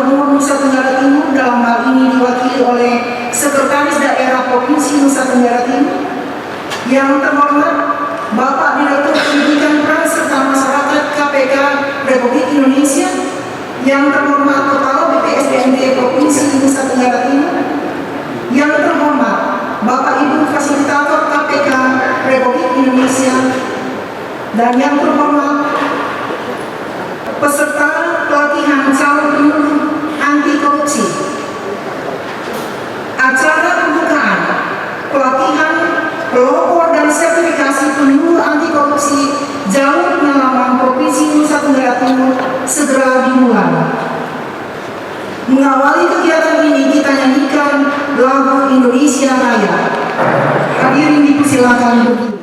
Gubernur Nusa Tenggara Timur dalam hal ini diwakili oleh Sekretaris Daerah Provinsi Nusa Tenggara Timur. Yang terhormat Bapak Direktur Pendidikan Peran serta Masyarakat KPK Republik Indonesia. Yang terhormat Kepala BPSDMD Provinsi Nusa Tenggara Timur. Yang terhormat Bapak Ibu Fasilitator KPK Republik Indonesia. Dan yang terhormat peserta pelatihan calon penyuluh anti korupsi. Acara pembukaan pelatihan pelopor dan sertifikasi penyuluh anti korupsi jalur pengalaman Provinsi Nusa Tenggara Timur segera dimulai. Mengawali kegiatan ini kita nyanyikan lagu Indonesia Raya. Hadirin dipersilakan berdiri.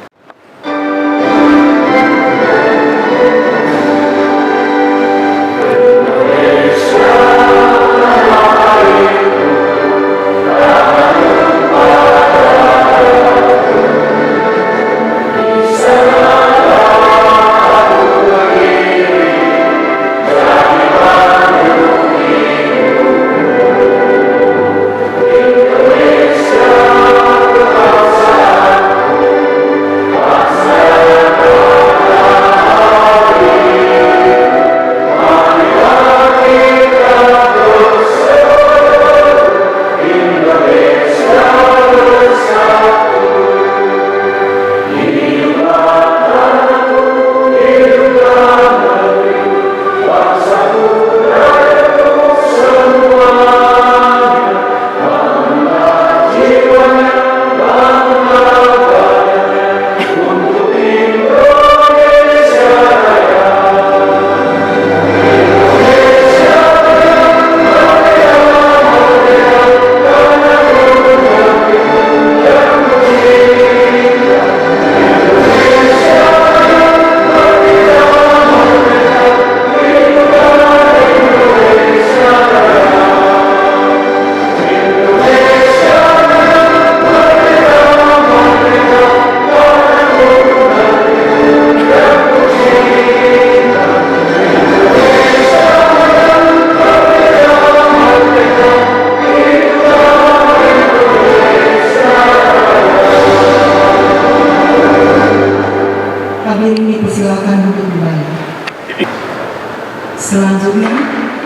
Selanjutnya,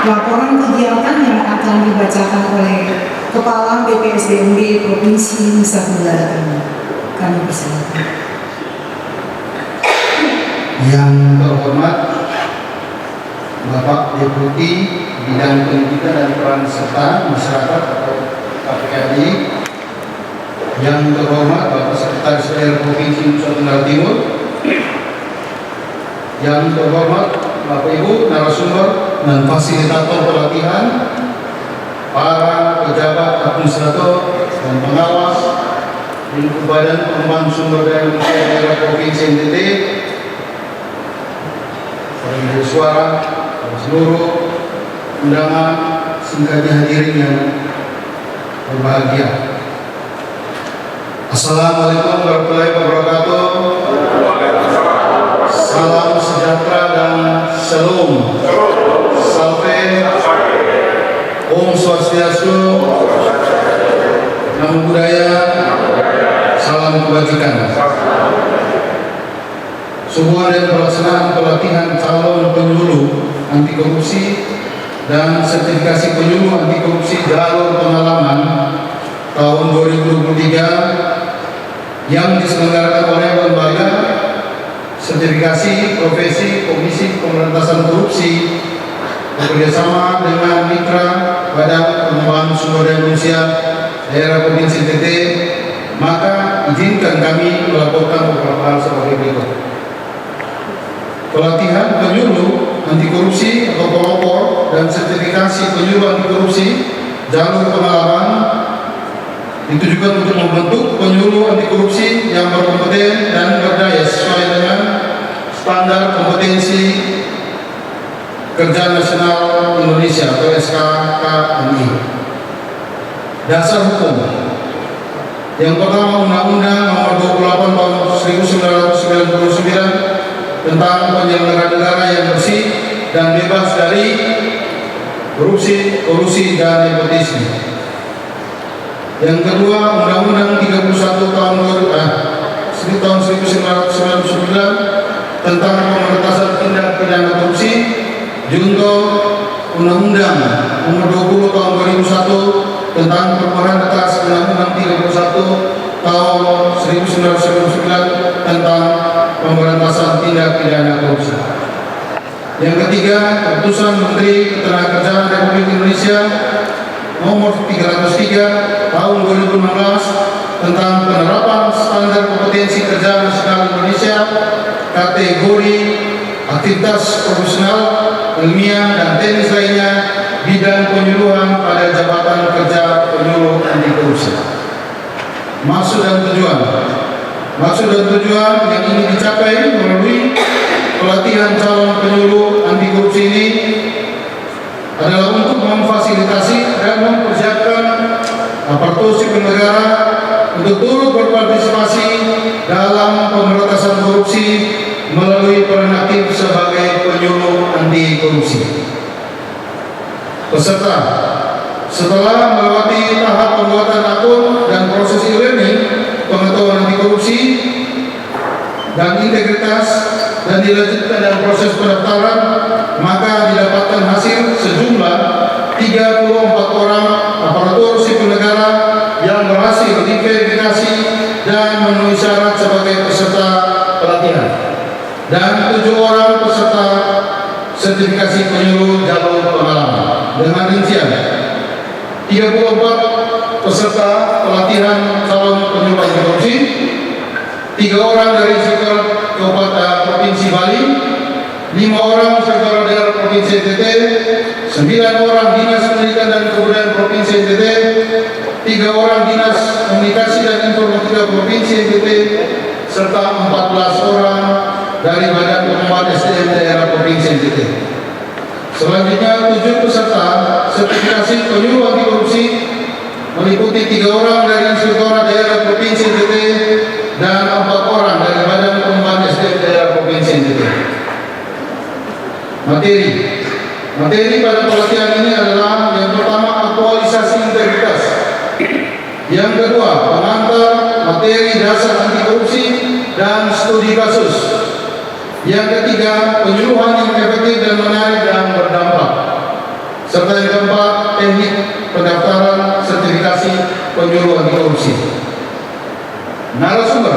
laporan kegiatan yang akan dibacakan oleh Kepala BPSDMD Provinsi Nusa Tenggara Timur. Kami persilakan. Yang terhormat Bapak Deputi Bidang Pendidikan dan Peran serta Masyarakat atau KPKI, yang terhormat Bapak Sekretaris Daerah Provinsi Nusa Tenggara Timur, yang terhormat Bapak Ibu narasumber dan fasilitator pelatihan, para pejabat administrator dan pengawas lingkup Badan Pengembangan Sumber Daya Manusia Daerah Provinsi NTT, para suara, seluruh undangan, singkatnya hadirin yang berbahagia. Assalamualaikum warahmatullahi wabarakatuh. Salam sejahtera dan shalom. Salve. Om Swastiastu. Namo Buddhaya. Salam kebajikan. Sebuah dan pelaksanaan pelatihan calon penyuluh anti korupsi dan sertifikasi penyuluh anti korupsi jalur pengalaman tahun 2023 yang diselenggarakan oleh lembaga sertifikasi profesi Komisi Pemberantasan Korupsi bekerjasama dengan mitra Badan Pengembangan Sumber Daya Manusia Daerah Provinsi NTT, maka izinkan kami melaporkan beberapa hal sebagai berikut. Pelatihan penyuluh anti korupsi atau pelopor dan sertifikasi penyuluh anti korupsi jalur pengalaman ditujukan untuk membentuk penyuluh anti korupsi yang berkompeten dan berdaya sesuai dengan standar kompetensi Kerja Nasional Indonesia atau SKKNI. Dasar hukum yang pertama, Undang-Undang Nomor 28 Tahun 1999 tentang penyelenggara negara yang bersih dan bebas dari korupsi, kolusi, dan nepotisme. Yang kedua, Undang-Undang 31 tahun 1999 tentang pemberantasan tindak pidana korupsi, junto Undang-Undang Nomor 20 tahun 2001 tentang perubahan atas Undang-Undang 31 tahun 1999 tentang pemberantasan tindak pidana korupsi. Yang ketiga, Keputusan Menteri Ketenagakerjaan Republik Indonesia Nomor 303 tahun 2016 tentang penerapan standar kompetensi kerja nasional Indonesia kategori aktivitas profesional, ilmiah, dan teknis lainnya bidang penyuluhan pada jabatan kerja penyuluh anti korupsi. Maksud dan tujuan yang ingin dicapai melalui pelatihan calon penyuluh anti korupsi ini adalah untuk memfasilitasi dan mempersiapkan aparatur sipil negara untuk turut berpartisipasi dalam pemberantasan korupsi melalui peran aktif sebagai penyuluh anti korupsi. Peserta setelah melewati tahap pembuatan akun dan proses e-learning pengetahuan anti korupsi dan integritas dan dilanjutkan dalam proses pendaftaran, maka didapatkan hasil sejumlah 34 orang aparatur sipil negara yang berhasil diverifikasi dan memenuhi syarat sebagai peserta pelatihan, dan 7 orang peserta sertifikasi penyuluh jalur pengalaman dengan rincian 34 peserta pelatihan calon penyuluh anti korupsi, 3 orang dari sektor Kabupaten Provinsi Bali, 5 orang sektor daerah Provinsi NTT, 9 orang Dinas Pendidikan dan Kebudayaan Provinsi NTT, 3 orang Dinas Komunikasi dan Informatika Provinsi NTT, serta 14 orang dari Badan Pengembangan SDM daerah Provinsi NTT. Selanjutnya 7 peserta sertifikasi penyuluh anti korupsi meliputi 3 orang dari Inspektorat Daerah Provinsi NTT dan 4 orang dari Badan Pengembangan SDM daerah Provinsi NTT. Materi pada pelatihan ini adalah yang pertama aktualisasi integritas, yang kedua pengantar materi dasar anti korupsi dan studi kasus, yang ketiga penyuluhan yang efektif dan menarik dan berdampak, serta yang keempat teknik pendaftaran sertifikasi penyuluh anti korupsi. Narasumber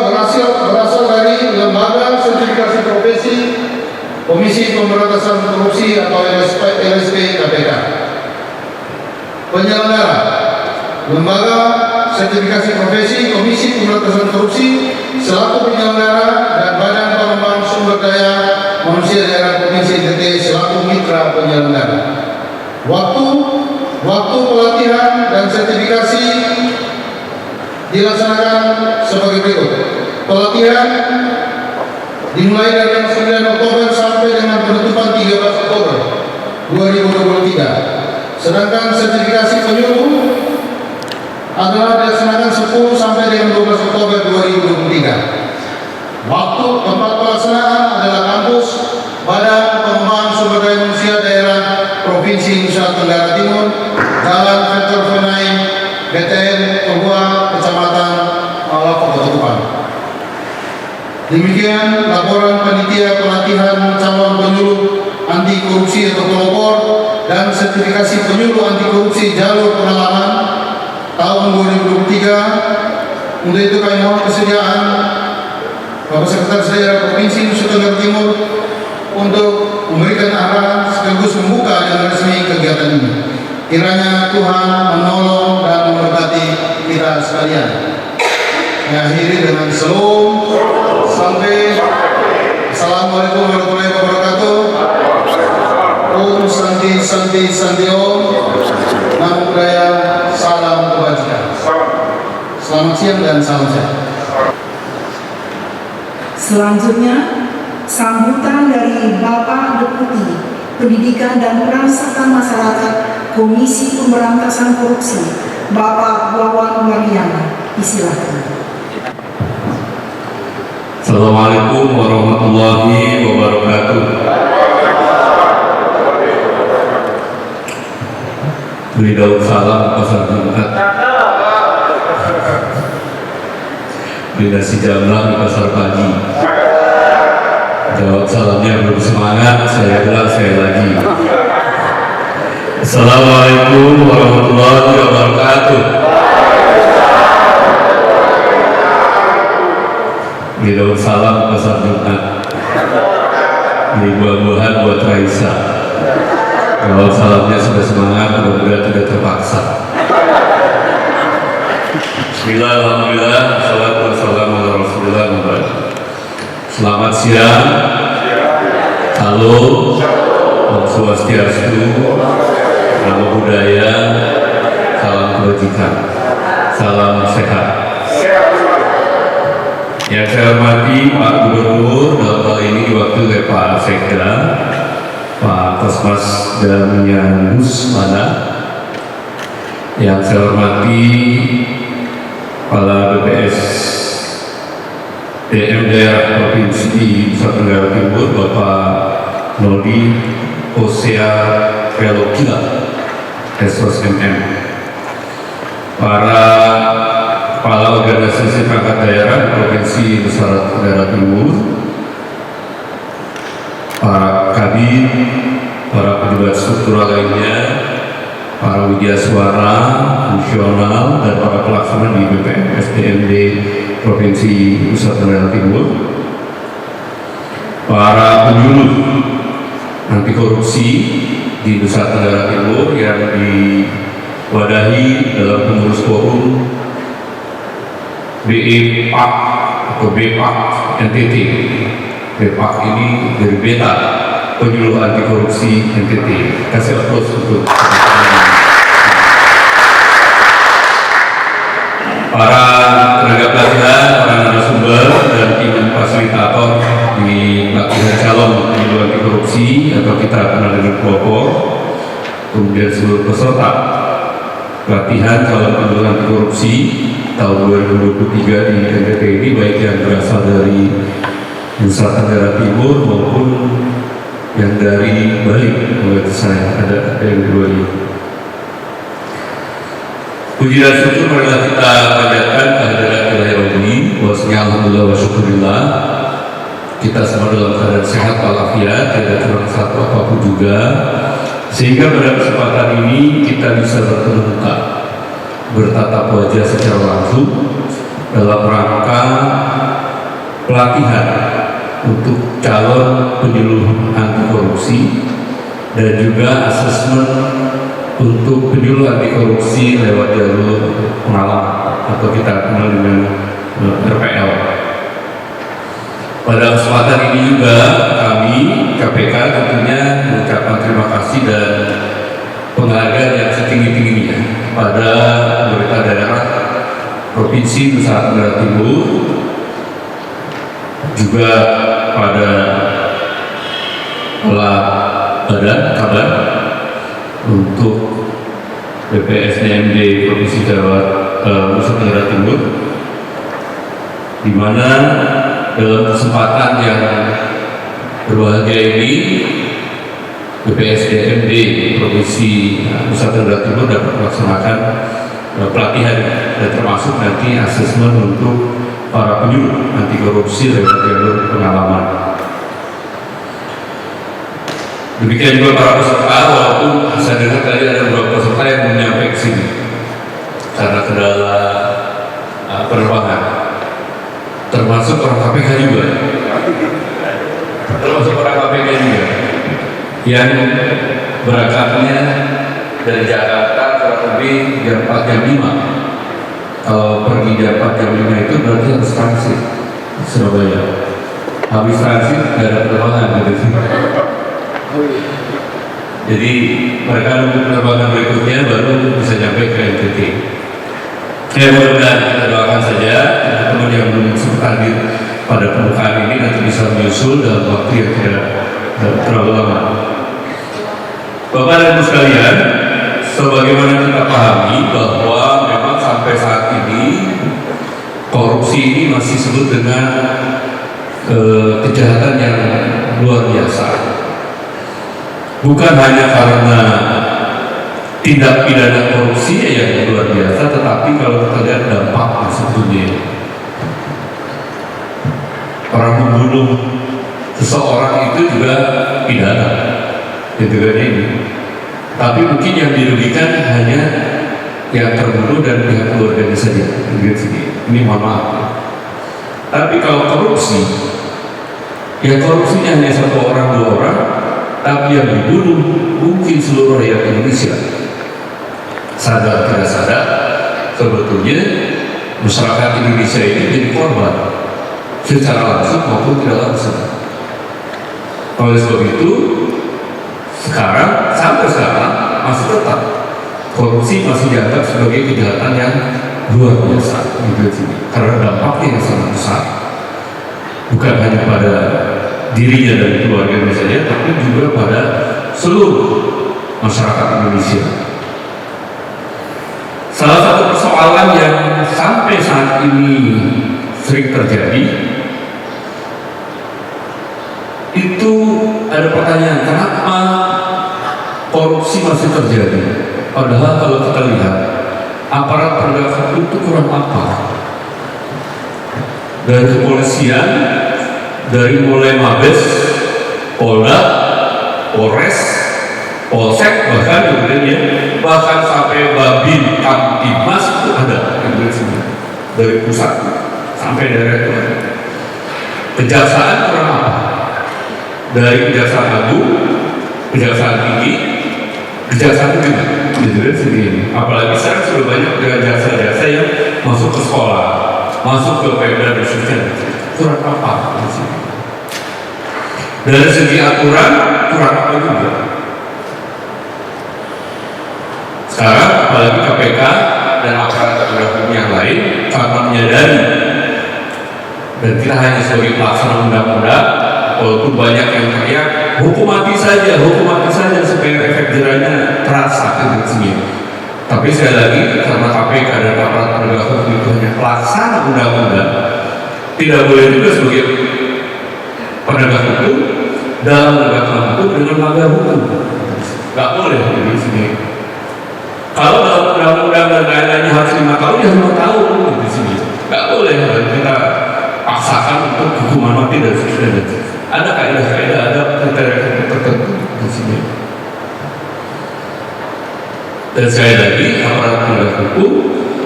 berasal dari Lembaga Sertifikasi Profesi Komisi Pemberantasan Korupsi atau LSP KPK. Penyelenggara Lembaga Sertifikasi Profesi Komisi Pemberantasan Korupsi selaku penyelenggara dan Badan Pengembangan Sumber Daya Manusia Daerah Provinsi NTT selaku mitra penyelenggara. Waktu pelatihan dan sertifikasi dilaksanakan sebagai berikut. Pelatihan dimulai dari 9 Oktober sampai dengan penutupan 13 Oktober 2023. Sedangkan sertifikasi penyuluh adalah dilaksanakan 10 sampai dengan 12 Oktober 2023. Waktu tempat pelaksanaan adalah kampus Badan Pengembangan Sumber Daya Manusia Daerah Provinsi Nusa Tenggara Timur, Jalan Veter Venai, BTN, Kebua, Kecamatan Malaka, Ketupan. Demikian laporan panitia pelatihan calon penyuluh anti korupsi atau pelopor dan sertifikasi penyuluh anti korupsi jalur pengalaman tahun 2023. Untuk itu kami mohon kesediaan Bapak Sekretaris Daerah Provinsi Nusa Tenggara Timur untuk memberikan arahan sekaligus membuka dengan resmi kegiatan ini. Kiranya Tuhan menolong dan memberkati kita sekalian. Saya akhiri dengan salam sampai. Assalamualaikum warahmatullahi wabarakatuh. Om Santi Santi Santi Om. Namo Buddhaya. Salam kebajikan. Selamat siang dan salam sehat. Selanjutnya, sambutan dari Bapak Deputi Pendidikan dan Peran Serta Masyarakat Komisi Pemberantasan Korupsi, Bapak Wawan Maryana. Silakan. Assalamualaikum warahmatullahi wabarakatuh. beli daun salam pasar Jumat, beli nasi jamblang di pasar pagi. Jawab salamnya belum semangat, saya bilang sekali lagi. Assalamualaikum warahmatullahi wabarakatuh. Beli daun salam pasar Jumat, beli buah-buahan buat Raisa. Jawab salamnya sudah semangat, mudah-mudahan tidak terpaksa. Bismillah, alhamdulillah, salatu wassalamu ala rasulillah. Selamat siang. Halo. Om Swastiastu, Namo Buddhaya, salam kebajikan, salam sehat. Yang saya hormati Pak Gubernur, dalam hal ini diwakili Pak Sekda, Pak Kosmas dan Musmana. Yang saya hormati Kepala BPS DM Daerah Provinsi Nusa Tenggara Timur, Bapak Nodi Hosea Velokila, SOS MM. Para Kepala Organisasi Perangkat Daerah Provinsi Nusa Tenggara Timur, para Kadin, para pejabat struktural lainnya, para widyaswara, fungsional, dan para pelaksana di BPM SDMD Provinsi Nusa Tenggara Timur, para penyuluh anti korupsi di Nusa Tenggara Timur yang diwadahi dalam pengurus forum BEPAK atau BEPAK NTT. BEPAK ini dari Beta, penyuluh anti korupsi NTT. Kasih aplaus untuk para tenaga pelatihan, para narasumber, dan tim fasilitator di pelatihan calon penyuluh anti korupsi atau kita kenal dengan pelopor, kemudian seluruh peserta pelatihan calon penyuluh anti korupsi tahun 2023 di NTT ini, baik yang berasal dari Nusa Tenggara Timur maupun yang dari Bali. Menurut saya ada yang dari Bali. Puji dan syukur marilah kita panjatkan kehadirat ilahi ini. Bahwasanya alhamdulillah wa syukurillah kita semua dalam keadaan sehat walafiat, tidak kurang satu apapun juga, sehingga pada kesempatan ini kita bisa bertemu muka, bertatap wajah secara langsung dalam rangka pelatihan untuk calon penyuluh anti korupsi dan juga asesmen untuk penyuluh anti korupsi lewat jalur pengalaman atau kita kenal dengan RPL. Pada kesempatan ini juga kami KPK tentunya mengucapkan terima kasih dan penghargaan yang setinggi-tingginya pada pemerintah daerah Provinsi Nusa Tenggara Timur, juga pada kepala badan kabar untuk BPSDMD Provinsi Nusa Tenggara Timur, di mana dalam kesempatan yang berbahagia ini BPSDMD Provinsi Nusa Tenggara Timur dapat melaksanakan pelatihan dan termasuk nanti asesmen untuk para penyuluh anti korupsi lewat jalur pengalaman. Demikian juga para peserta, walaupun saya dengar tadi ada beberapa peserta yang menyampaikan ke sini karena kendala penerbangan, termasuk orang KPK juga, yang berangkatnya dari Jakarta kurang lebih jam 4 jam 5. Kalau pergi jam 4 jam 5 itu berarti harus transit Surabaya. Habis transit nggak ada penerbangan dari sini. Jadi mereka nunggu penerbangan berikutnya baru bisa sampai ke NTT. Mudah-mudahan kita doakan saja teman-teman yang belum sempat hadir pada pembukaan ini nanti bisa menyusul dalam waktu yang tidak terlalu lama. Bapak dan Ibu sekalian, sebagaimana kita pahami bahwa memang sampai saat ini korupsi ini masih disebut dengan kejahatan yang luar biasa. Bukan hanya karena tindak pidana korupsi yang luar biasa, tetapi kalau kita lihat dampaknya sebetulnya orang membunuh seseorang itu juga pidana, gitu kan ini. Tapi mungkin yang dirugikan hanya yang terbunuh dan pihak keluarganya saja, gitu. Ini mohon maaf. Tapi kalau korupsi, ya korupsinya hanya satu orang, dua orang, tapi yang dibunuh mungkin seluruh rakyat Indonesia. Sadar tidak sadar, sebetulnya masyarakat Indonesia ini jadi korban secara langsung maupun tidak langsung. Oleh sebab itu, sampai sekarang masih tetap korupsi masih dianggap sebagai kejahatan yang luar biasa, karena dampaknya yang sangat besar, bukan hanya pada dirinya dan keluarganya saja, tapi juga pada seluruh masyarakat Indonesia. Salah satu persoalan yang sampai saat ini sering terjadi itu ada pertanyaan, kenapa korupsi masih terjadi? Padahal kalau kita lihat aparat penegak hukum itu kurang apa? Dari kepolisian, dari mulai Mabes, Polda, Polres, Polsek, bahkan sampai Babin, Kamtibmas itu ada dari pusat sampai daerah itu. Kejaksaan kurang apa? Dari Kejaksaan Agung, Kejaksaan Tinggi, Kejaksaan Tinggi, sendiri. Apalagi sekarang sudah banyak jasa-jasa yang masuk ke sekolah, masuk ke Pemda dan sebagainya. Kurang apa? Dari segi aturan kurang apa juga. Sekarang apalagi KPK dan aparat penegak hukum yang lain karena menyadari, dan kita hanya sebagai pelaksana undang-undang, walaupun banyak yang teriak hukum mati saja supaya efek jerahnya terasa gitu. Tapi sekali lagi, karena KPK dan aparat penegak hukum itu hanya pelaksana undang-undang, tidak boleh juga sebagai penegak hukum dalam menegakkan hukum dengan melanggar hukum. Nggak boleh di sini. Kalau dalam undang-undang dan lain-lainnya harus 5 tahun, ya 5 tahun di sini. Nggak boleh kita paksakan untuk hukuman mati dan sebagainya. Ada kaidah-kaidah, ada kriteria tertentu di sini. Dan sekali lagi, aparat penegak hukum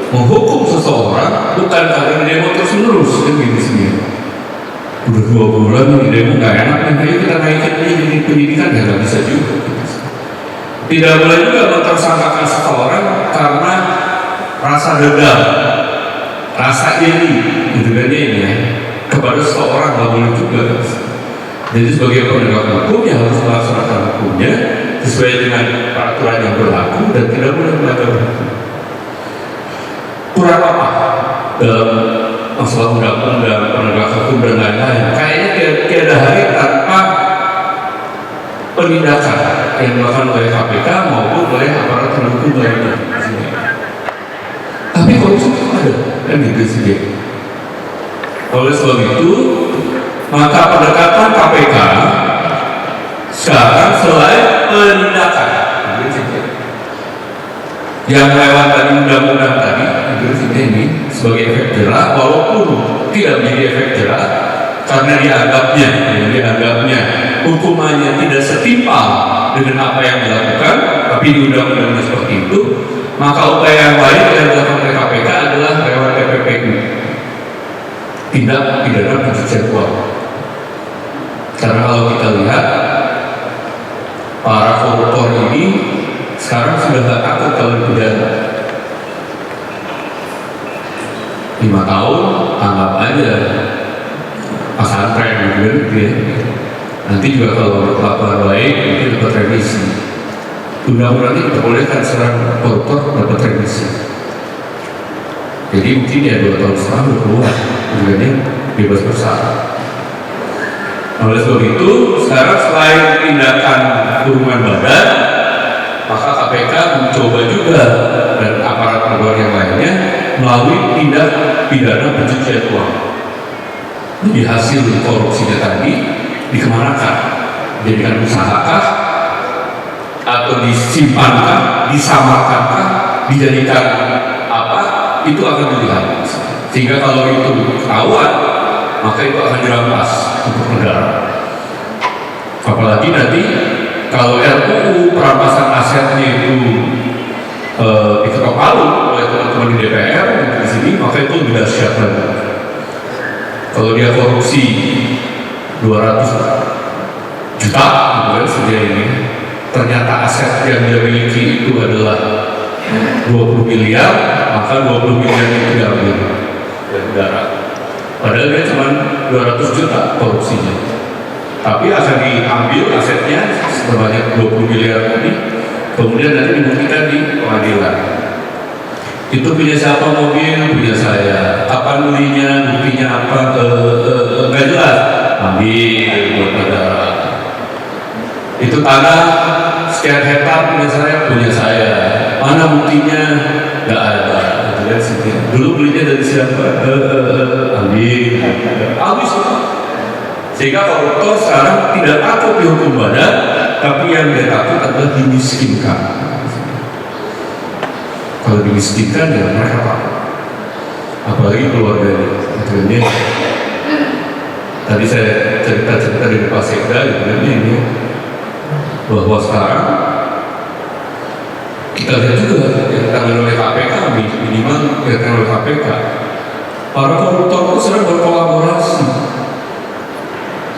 menghukum seseorang bukan karena demo terus-menerus kan di sini. Udah 2 bulan di demo nggak enak, ayo kita naikin aja jadi pendidikan, ya nggak bisa juga. Tidak boleh juga mentersangkakan seseorang karena rasa dendam, rasa iri, gitu kan ini ya, kepada seseorang nggak boleh juga. Jadi sebagai penegak hukum yang harus melaksanakan hukumnya sesuai dengan peraturan yang berlaku dan tidak boleh melanggar hukum. Kurang apa dalam masalah undang-undang, penegak hukum dan lain-lain? Kayaknya tiada hari tanpa penindakan yang dilakukan oleh KPK maupun oleh aparat penegak hukum lainnya. Tapi korupsi itu ada, kan gitu sih. Oleh sebab itu, maka pendekatan KPK sekarang selain penindakan yang lewat tadi undang-undang tadi ini sebagai efek jerah, walaupun tidak menjadi efek jerah karena dianggapnya hukumannya tidak setimpal dengan apa yang dilakukan, tapi di undang-undangnya seperti itu, maka upaya yang lain yang dilakukan oleh KPK adalah lewat TPPU, tindak pidana pencucian uang. Karena kalau kita lihat para koruptor ini sekarang sudah tidak takut kalau dipidana. 5 tahun anggap aja pesantren gitu ya. Nanti juga kalau berkelakuan baik mungkin dapat remisi. Undang-undang ini diperbolehkan seorang koruptor dapat remisi. Jadi mungkin ya 2 tahun setengah udah keluar, kemudian bebas bersalah. Oleh sebab itu, sekarang selain tindakan kurungan badan, maka KPK mencoba juga dan aparat penegak yang lainnya melalui tindak pidana pencucian uang. Jadi hasil korupsinya tadi dikemanakan? Dijadikan usahakah? Atau disimpankah? disamakan, dijadikan apa, itu akan dilihat. Sehingga kalau itu ketahuan, maka itu akan dirampas untuk negara. Apalagi nanti kalau RUU perampasan asetnya itu diketok palu oleh teman-teman di DPR di sini, maka itu lebih dahsyat lagi. Kalau dia korupsi 200 juta, gitu sejauh ini, ternyata aset yang dia miliki itu adalah 20 miliar, maka 20 miliar itu diambil oleh negara. Padahal dia cuma 200 juta korupsinya, tapi akan diambil asetnya sebanyak 20 miliar tadi, kemudian nanti dibuktikan di pengadilan. Itu punya siapa mobil? Punya saya. Kapan belinya? Buktinya apa? Nggak jelas. Ambil buat negara. Itu tanah sekian hektar punya saya. Mana buktinya? Nggak ada. Lihat sini. Dulu belinya dari siapa? Ambil. Habis. Sehingga koruptor sekarang tidak takut dihukum badan, tapi yang dia takut adalah dimiskinkan. Kalau dimiskinkan ya mereka takut. Apalagi keluarganya. Akhirnya tadi saya cerita dari Pak Sekda ini bahwa sekarang kita lihat juga yang ditangani oleh KPK, minimal ditangani oleh KPK, para koruptor itu sedang berkolaborasi.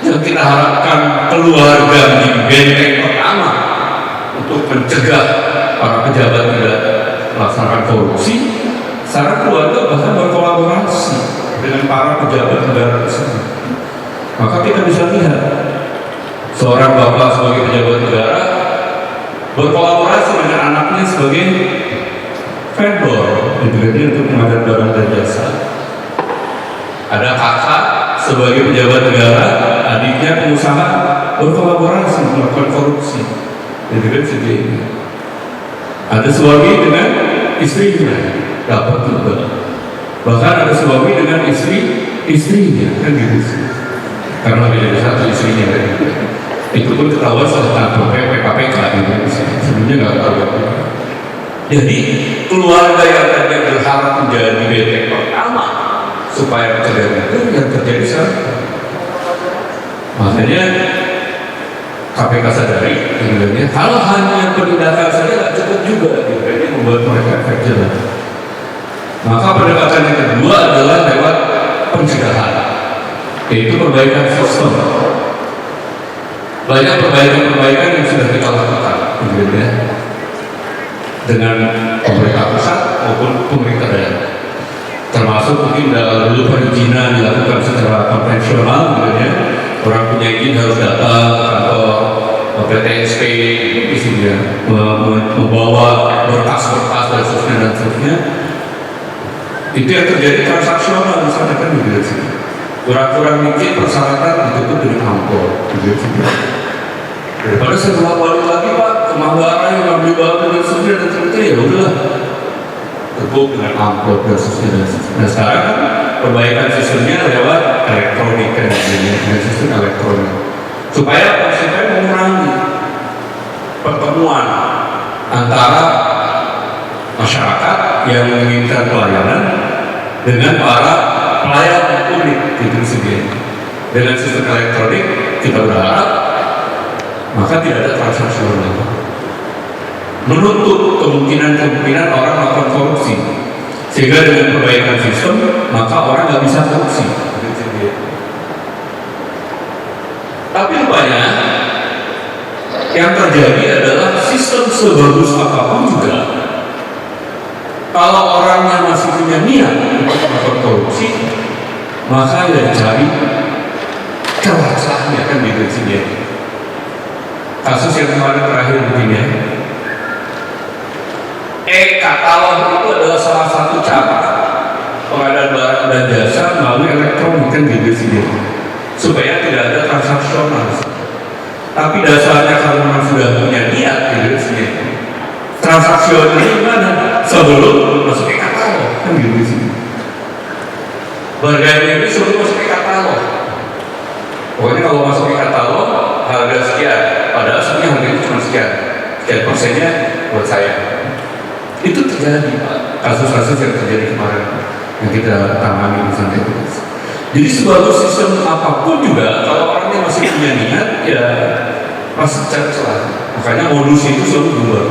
Yang kita harapkan keluarga menjadi benteng pertama untuk mencegah para pejabat tidak melaksanakan korupsi, sekarang keluarga bahkan berkolaborasi dengan para pejabat negara tersebut. Maka kita bisa lihat seorang bapak sebagai pejabat negara berkolaborasi dengan anaknya sebagai vendor untuk pengadaan barang dan jasa. Ada kakak sebagai pejabat negara, adiknya pengusaha berkolaborasi melakukan korupsi. Ada suami dengan istrinya dapat juga. Bahkan ada suami dengan istrinya kan gitu. Karena beda satu istrinya kan. Itu pun ketahuan setelah PKPK gitu. Sebelumnya nggak tahu. Jadi keluarga yang tadi berharap menjadi benteng pertama supaya terjadi itu yang terjadi sekarang. Makanya KPK sadari sebenarnya kalau hanya penindakan saja tidak cukup juga, ini membuat mereka efek jerah. Maka pendekatan yang kedua adalah lewat pencegahan, yaitu perbaikan sistem. Banyak perbaikan yang sudah kita lakukan, dengan pemerintah pusat maupun pemerintah daerah. Termasuk mungkin dulu perizinan dilakukan secara konvensional, orang punya izin harus datang ke kantor PTSP, isinya membawa berkas-berkas dan seterusnya. Itu yang terjadi transaksional misalnya kan begitu. Kurang-kurang dikit persyaratan ditutup dengan amplop, begitu. Daripada saya bolak-balik lagi Pak ke Manggarai yang ngambil barang dan seterusnya, ya udahlah. Terbuk dengan amplop dan seterusnya. Nah sekarang kan perbaikan sistemnya lewat elektronik kan, dengan sistem elektronik, supaya mengurangi pertemuan antara masyarakat yang menginginkan pelayanan dengan para pelayan publik itu sendiri. Dengan sistem elektronik kita berharap maka tidak ada transaksional, menutup kemungkinan orang melakukan korupsi, sehingga dengan perbaikan sistem maka orang nggak bisa korupsi. Tapi rupanya yang terjadi adalah sistem sebagus apapun juga, kalau orangnya masih punya niat untuk melakukan korupsi, maka yang dicari celahnya kan gitu sendiri. Kasus yang kemarin terakhir begini, katalog itu adalah salah satu cara pengadaan barang dan jasa melalui elektronik kan gitu sendiri, supaya tidak ada transaksional. Tapi dasarnya kalau memang sudah punya niat gitu sendiri, transaksionalnya gimana? Sebelum masuk ke katalog kan gitu sih. Barangnya ini sebelum masuk ke katalog. Pokoknya kalau masuk ke katalog harga sekian, padahal sebenarnya harga itu cuma sekian persennya buat saya. terjadi, Pak. Kasus-kasus yang terjadi kemarin yang kita tangani di sana itu. Jadi sebuah sistem apapun juga kalau orangnya masih punya niat ya pasti cari celah. Makanya modus itu selalu berubah.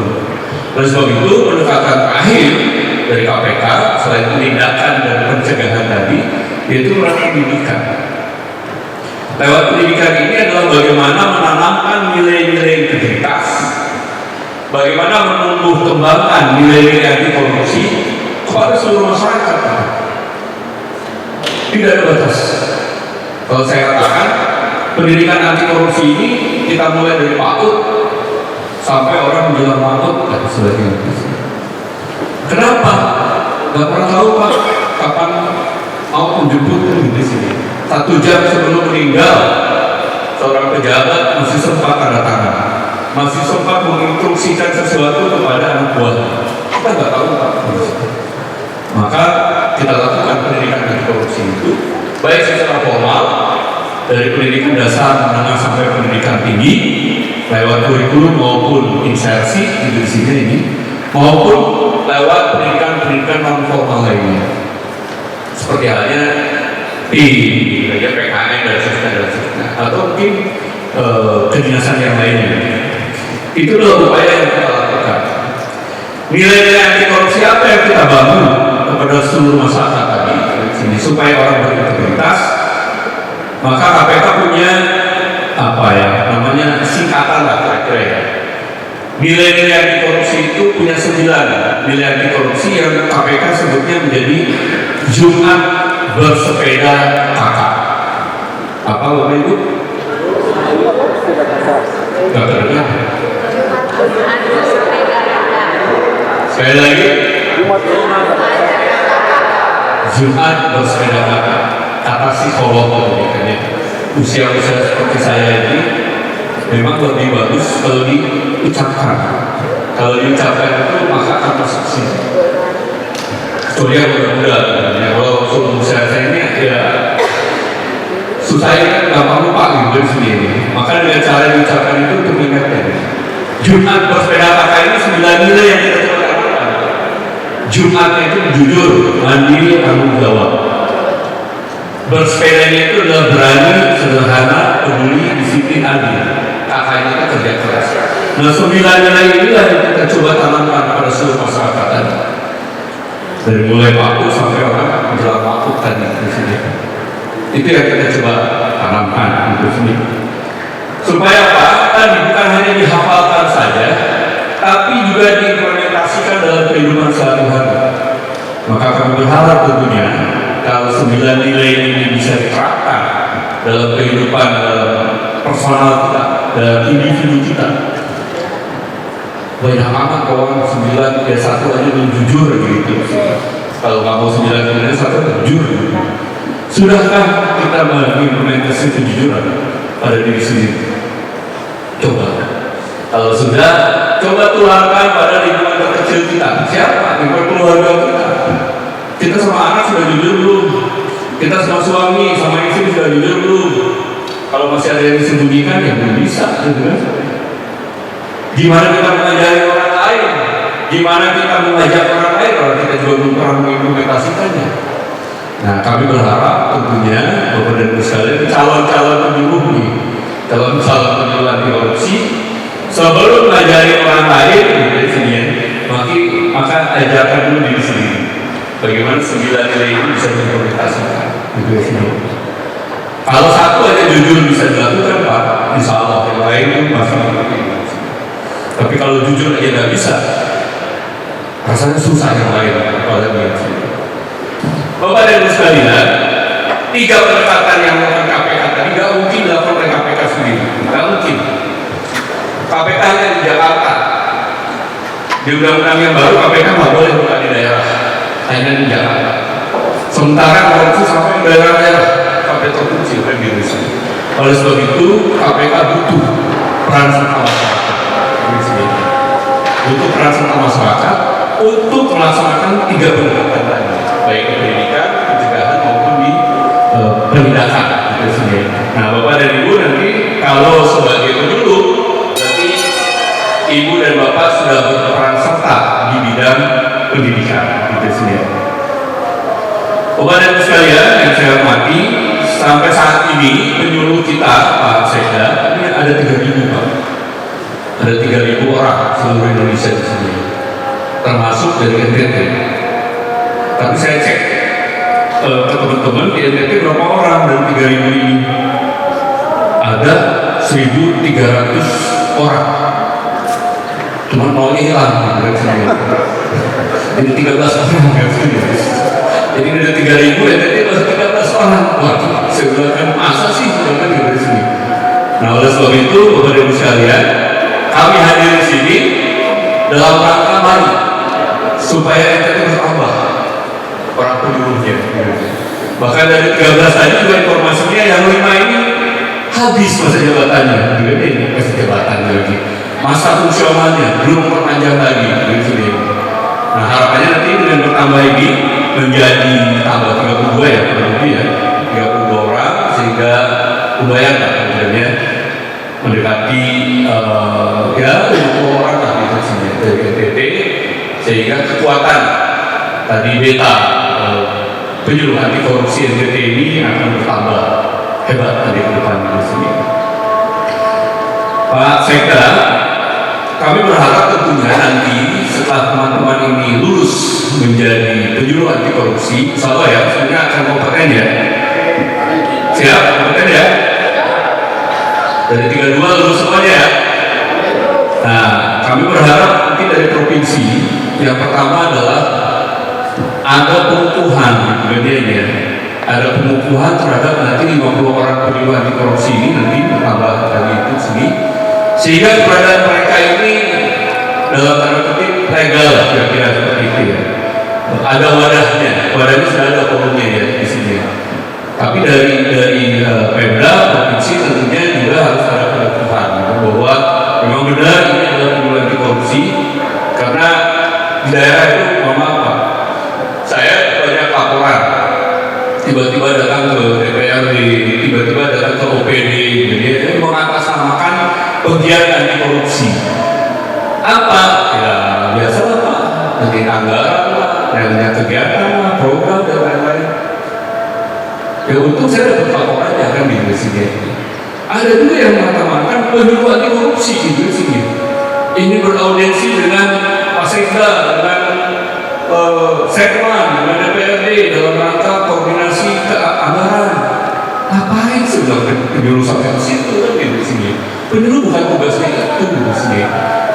Oleh sebab itu pendekatan terakhir dari KPK selain penindakan dan pencegahan tadi yaitu melalui pendidikan. Lewat pendidikan ini adalah bagaimana menanamkan nilai-nilai integritas, bagaimana menumbuh kembangkan nilai-nilai anti korupsi kepada seluruh masyarakat. Tidak ada batas. Kalau saya katakan pendidikan anti korupsi ini kita mulai dari PAUD sampai orang menjelang maut dan sebagainya. Kenapa? Gak pernah tahu Pak kapan mau menjemput di sini. 1 jam sebelum meninggal seorang pejabat masih sempat tanda tangan, masih sempat menginstruksikan sesuatu kepada anak buah. Kita nggak tahu Pak. Maka kita lakukan pendidikan anti korupsi itu baik secara formal dari pendidikan dasar menengah sampai pendidikan tinggi lewat kurikulum maupun insersi di sini ini maupun lewat pendidikan non formal lainnya seperti halnya di PKN dan sebagainya atau mungkin kedinasan yang lainnya. Itulah upaya yang kita lakukan. Nilai-nilai anti korupsi apa yang kita bangun kepada seluruh masyarakat tadi sini supaya orang berintegritas. Maka KPK punya apa ya namanya singkatan lah kira-kira ya. Nilai-nilai anti korupsi itu punya 9 nilai anti korupsi yang KPK sebutnya menjadi Jumat bersepeda kakak. Apa Bapak Ibu? Gak terdengar. Sekali lagi. Jumat bersepeda kakak. Kata psikolog pendidikannya. Usia-usia seperti saya ini memang lebih bagus kalau diucapkan. Kalau diucapkan itu maka akan masuk sini. Kuliah muda-muda, ya kalau usia saya ini ya susah ini kan gampang lupa gitu sendiri. Maka dengan cara diucapkan itu untuk mengingatkan. Jumat bersepeda kakak ini 9 nilai yang kita coba lakukan. Jumatnya itu jujur, mandiri, tanggung jawab. Bersepedanya itu adalah berani, sederhana, peduli, disiplin, adil. Kakaknya itu kerja keras. Nah 9 nilai inilah yang kita coba tanamkan pada seluruh masyarakat tadi. Dari mulai waktu sampai orang menjelang waktu tadi di sini. Itu yang kita coba tanamkan untuk sini. Supaya apa? Tadi bukan hanya dihafalkan saja, tapi juga diimplementasikan dalam kehidupan sehari-hari. Maka kami berharap tentunya kalau 9 nilai ini bisa diterapkan dalam kehidupan personal kita, dalam individu kita. Banyak amat orang 9 ya 1 aja belum jujur gitu. Kalau nggak mau 9 nilai 1 jujur. Sudahkah kita mengimplementasi kejujuran pada diri sendiri? Coba. Kalau sudah, coba tularkan pada lingkungan terkecil kita. Siapa? Lingkungan keluarga kita. Kita sama anak sudah jujur belum? Kita sama suami, sama istri sudah jujur belum? Kalau masih ada yang disembunyikan ya belum bisa, gitu kan? Gimana kita mengajari orang lain? Gimana kita mengajak orang lain kalau kita juga belum pernah mengimplementasikannya? Nah, kami berharap tentunya Bapak dan Ibu sekalian calon-calon penyuluh nih, calon-calon penyuluh anti korupsi sebelum mengajari orang lain di sini ya, maka ajarkan dulu diri sendiri. Bagaimana 9 nilai ini bisa diimplementasikan di sini. Kalau 1 aja jujur bisa dilakukan Pak, insya Allah yang lain pun pasti dilakukan. Tapi kalau jujur aja nggak bisa, rasanya susah yang lain. Apalagi Bapak dan Ibu sekalian, 3 pendekatan yang melakukan KPK tadi nggak mungkin dilakukan oleh KPK sendiri, nggak mungkin. KPK hanya di Jakarta. Di undang-undang yang baru KPK nggak boleh buka di daerah, hanya di Jakarta. Sementara korupsi sampai daerah-daerah sampai terkunci oleh Indonesia. Oleh sebab itu KPK butuh peran serta masyarakat. Butuh peran serta masyarakat untuk melaksanakan 3 pendekatan tadi, baik pendidikan, pencegahan maupun di penindakan itu sendiri. Nah, Bapak dan Ibu nanti kalau sebagai penyuluh, berarti Ibu dan Bapak sudah berperan serta di bidang pendidikan. pendidikan itu sendiri. Bapak dan Ibu sekalian yang saya hormati, sampai saat ini penyuluh kita Pak Sekda ini ada 3.000 Pak. Ada 3.000 orang seluruh Indonesia di sini, termasuk dari NTT. Tapi saya cek ke teman-teman di NTT berapa orang dari 3.000 ini? Ada 1.300 orang. Cuma nolnya hilang dari sini. Jadi 13 orang dari sini. Jadi ada 3.000, NTT masih 13 orang. Wah, saya bilang masa sih dari sini. Nah, oleh sebab itu, Bapak dan Ibu sekalian, kami hadir di sini dalam rangka mari supaya NTT bertambah orang penyuluhnya. Bahkan dari 13 tadi juga informasinya yang 5 ini habis masa jabatannya. Ini masih jabatan lagi. Masa fungsionalnya belum perpanjang lagi. Nah, harapannya nanti dengan bertambah ini menjadi tambah 32 ya, kurang lebih ya, 32 orang, sehingga lumayan lah kemudiannya mendekati ya 50 orang lah gitu sini dari NTT, sehingga kekuatan tadi beta penyuluh anti korupsi NTT ini akan bertambah hebat tadi ke depan di sini. Pak Sekda, kami berharap tentunya nanti setelah teman-teman ini lulus menjadi penyuluh anti korupsi, insya Allah ya, sebenarnya akan kompeten ya. Siap, kompeten ya? Dari 32 lulus semuanya ya. Nah, kami berharap nanti dari provinsi yang pertama adalah ada pengukuhan ya. Ada pengukuhan terhadap nanti 50 orang penyuluh anti korupsi ini nanti bertambah dari itu sini, sehingga keberadaan mereka ini dalam tanda kutip legal kira-kira seperti itu ya. Ada wadahnya sudah ada forumnya ya di sini. Tapi dari Pemda provinsi tentunya juga harus ada pengukuhan bahwa memang benar ini adalah penyuluh anti korupsi, karena di daerah itu apa? Saya banyak laporan, tiba-tiba datang ke DPRD, tiba-tiba datang ke OPD, jadi mengatasnamakan pegiat anti korupsi. Apa? Ya biasa lah Pak, nanti anggaran lah, namanya kegiatan lah, program dan lain-lain. Ya untung saya dapat laporannya kan di sini. Ada juga yang mengatakan penyuluh anti korupsi di sini. Ini beraudiensi dengan Pak Sekda, dengan Sekman, dengan DPRD dalam rangka koordinasi keanggaran. Ngapain sudah penyuluh sampai ke situ kan di sini? Penyuluh bukan tugasnya itu di sini.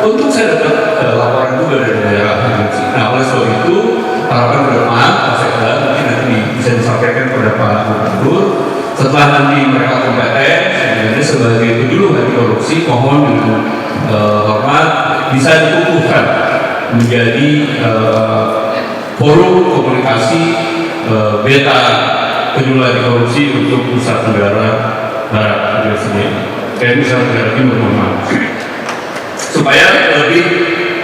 Untuk saya dapat laporan juga dari daerah. Nah, oleh sebab itu harapan ke depan Pak Sekda nanti bisa disampaikan kepada Pak Gubernur. Setelah nanti mereka kompeten sebenarnya sebagai penyuluh anti korupsi, mohon dengan hormat bisa dikukuhkan menjadi forum komunikasi beta penyuluh anti korupsi untuk Nusa Tenggara Barat di sini. Kayak Nusa Tenggara Timur, supaya lebih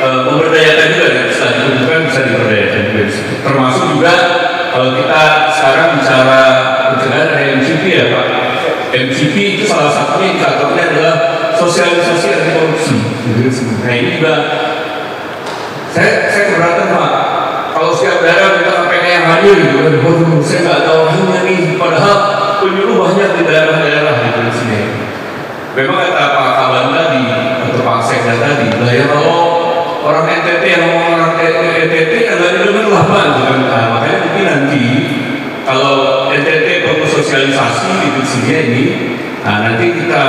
memberdayakan juga dan setelah dikukuhkan bisa diberdayakan juga di situ. Termasuk juga kalau kita sekarang bicara pencegahan dari MCP ya Pak. MCP itu salah satunya indikatornya adalah sosialisasi anti korupsi. Nah ini juga saya keberatan Pak. Kalau setiap daerah minta KPK yang hadir gitu kan, waduh saya nggak tahu orangnya nih. Padahal penyuluh banyak di daerah-daerah gitu di sini. Memang kata Pak Kaban tadi atau Pak Sekda tadi, lah ya kalau orang NTT yang ngomong orang NTT agak didengar lah Pak. Nah, makanya mungkin nanti kalau NTT perlu sosialisasi di sini ini, nah nanti kita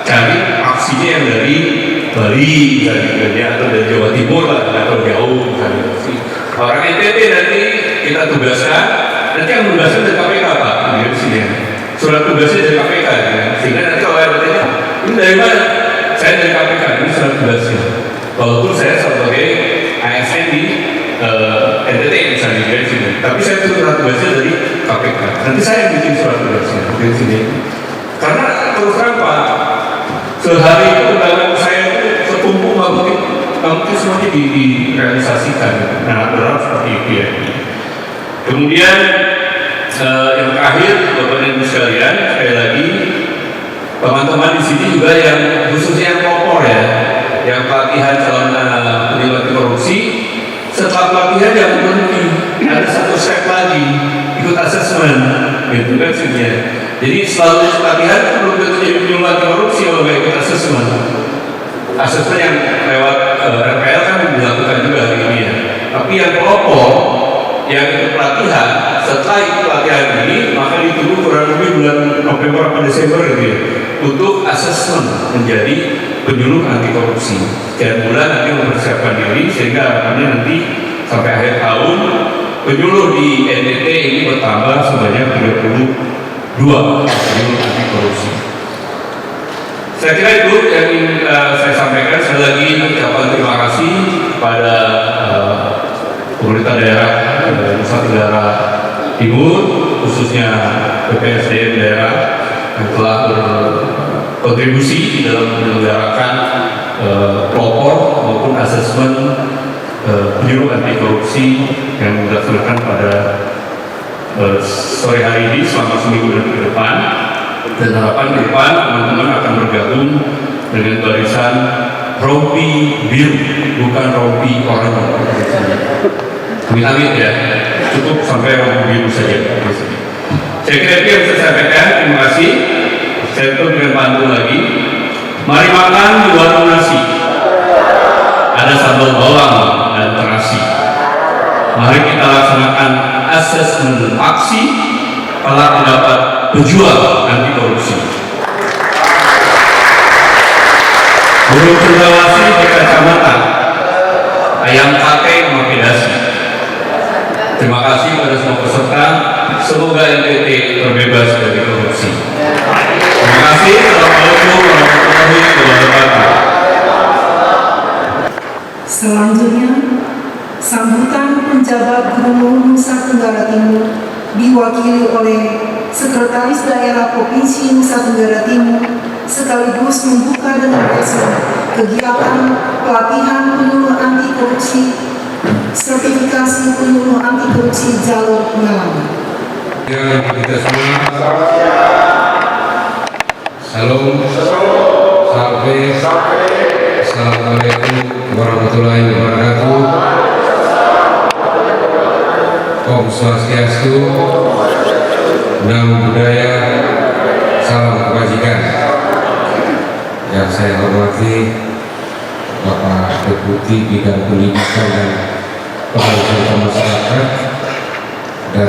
cari aksinya yang dari Bali, misalnya, atau dari Jawa Timur lah, atau jauh misalnya. Orang NTT nanti kita tugaskan, nanti yang tugaskan dari KPK Pak, di sini. Surat tugasnya dari KPK, ya. Sehingga nanti kalau ada bertanya, ini dari mana? Saya dari KPK, ini surat tugasnya. Walaupun saya sebagai ASN di NTT misalnya dari sini, tapi saya surat tugasnya dari KPK. Nanti saya yang bikin surat tugasnya dari sini. Karena terus terang Pak, sehari itu undangan saya itu setumpuk nggak mungkin semuanya direalisasikan. Nah, berharap seperti itu ya. Kemudian yang terakhir, Bapak dan Ibu sekalian, sekali lagi teman-teman di sini juga yang khususnya yang pelopor ya, yang pelatihan calon penyuluh anti korupsi, setelah pelatihan jangan berhenti, ada satu step lagi, ikut asesmen, gitu kan sebenarnya. Jadi selalu pelatihan belum tentu jadi penyuluh anti korupsi kalau nggak ikut asesmen. Asesmen yang lewat RPL kan dilakukan juga hari ini ya. Tapi yang pelopor yang ikut pelatihan, setelah ikut pelatihan ini maka ditunggu kurang lebih bulan November atau Desember gitu ya, untuk asesmen menjadi penyuluh anti korupsi. Sekian bulan nanti mempersiapkan diri sehingga harapannya nanti sampai akhir tahun penyuluh di NTT ini bertambah sebanyak 32 penyuluh anti korupsi. Saya kira itu yang ingin saya sampaikan. Sekali lagi ucapan terima kasih kepada pemerintah daerah Nusa Tenggara Timur, khususnya BPSDM daerah yang telah berkontribusi dalam menyelenggarakan pelopor maupun asesmen penyuluh anti korupsi yang dilaksanakan pada sore hari ini selama seminggu ke depan. Dan harapan ke depan teman-teman akan bergabung dengan barisan rompi biru, bukan rompi oranye. Amit-amit ya, cukup sampai rompi biru saja. Saya kira itu yang bisa saya sampaikan. Terima kasih. Saya tutup dengan pantun lagi. Mari makan di warung nasi, ada sambal bawang dan terasi. Mari kita laksanakan asesmen aksi kalau mendapat pejuang anti korupsi. Burung cendrawasih berkacamata, ayam kate memakai dasi. Terima kasih pada semua peserta. Semoga NTT terbebas dari korupsi. Terima kasih. Assalamualaikum warahmatullahi wabarakatuh. Selanjutnya, sambutan penjabat Gubernur Nusa Tenggara Timur diwakili oleh Sekretaris Daerah Provinsi Nusa Tenggara Timur sekaligus membuka dengan pesan kegiatan pelatihan penyuluh anti korupsi, sertifikasi penyuluh anti korupsi jalur pengalaman. Ya, kita semua. Salam. Sampai. Assalamualaikum warahmatullahi wabarakatuh. Om Swastiastu, Namo Buddhaya, salam kebajikan. Yang saya hormati Bapak Deputi Bidang Pendidikan dan Pengabdian Masyarakat dan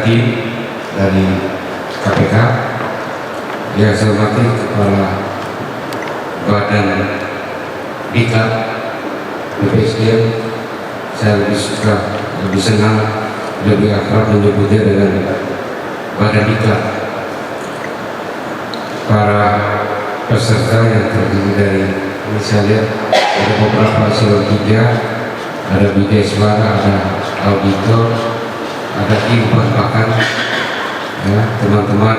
tim dari KPK. Yang saya hormati Kepala Badan Diklat BPSDM. Saya lebih senang, lebih akrab menyebutnya dengan Badan Diklat. Para peserta yang terdiri dari, ini saya lihat ada beberapa eselon 3, ada bideswara, ada auditor, ada tim bahkan ya, teman-teman,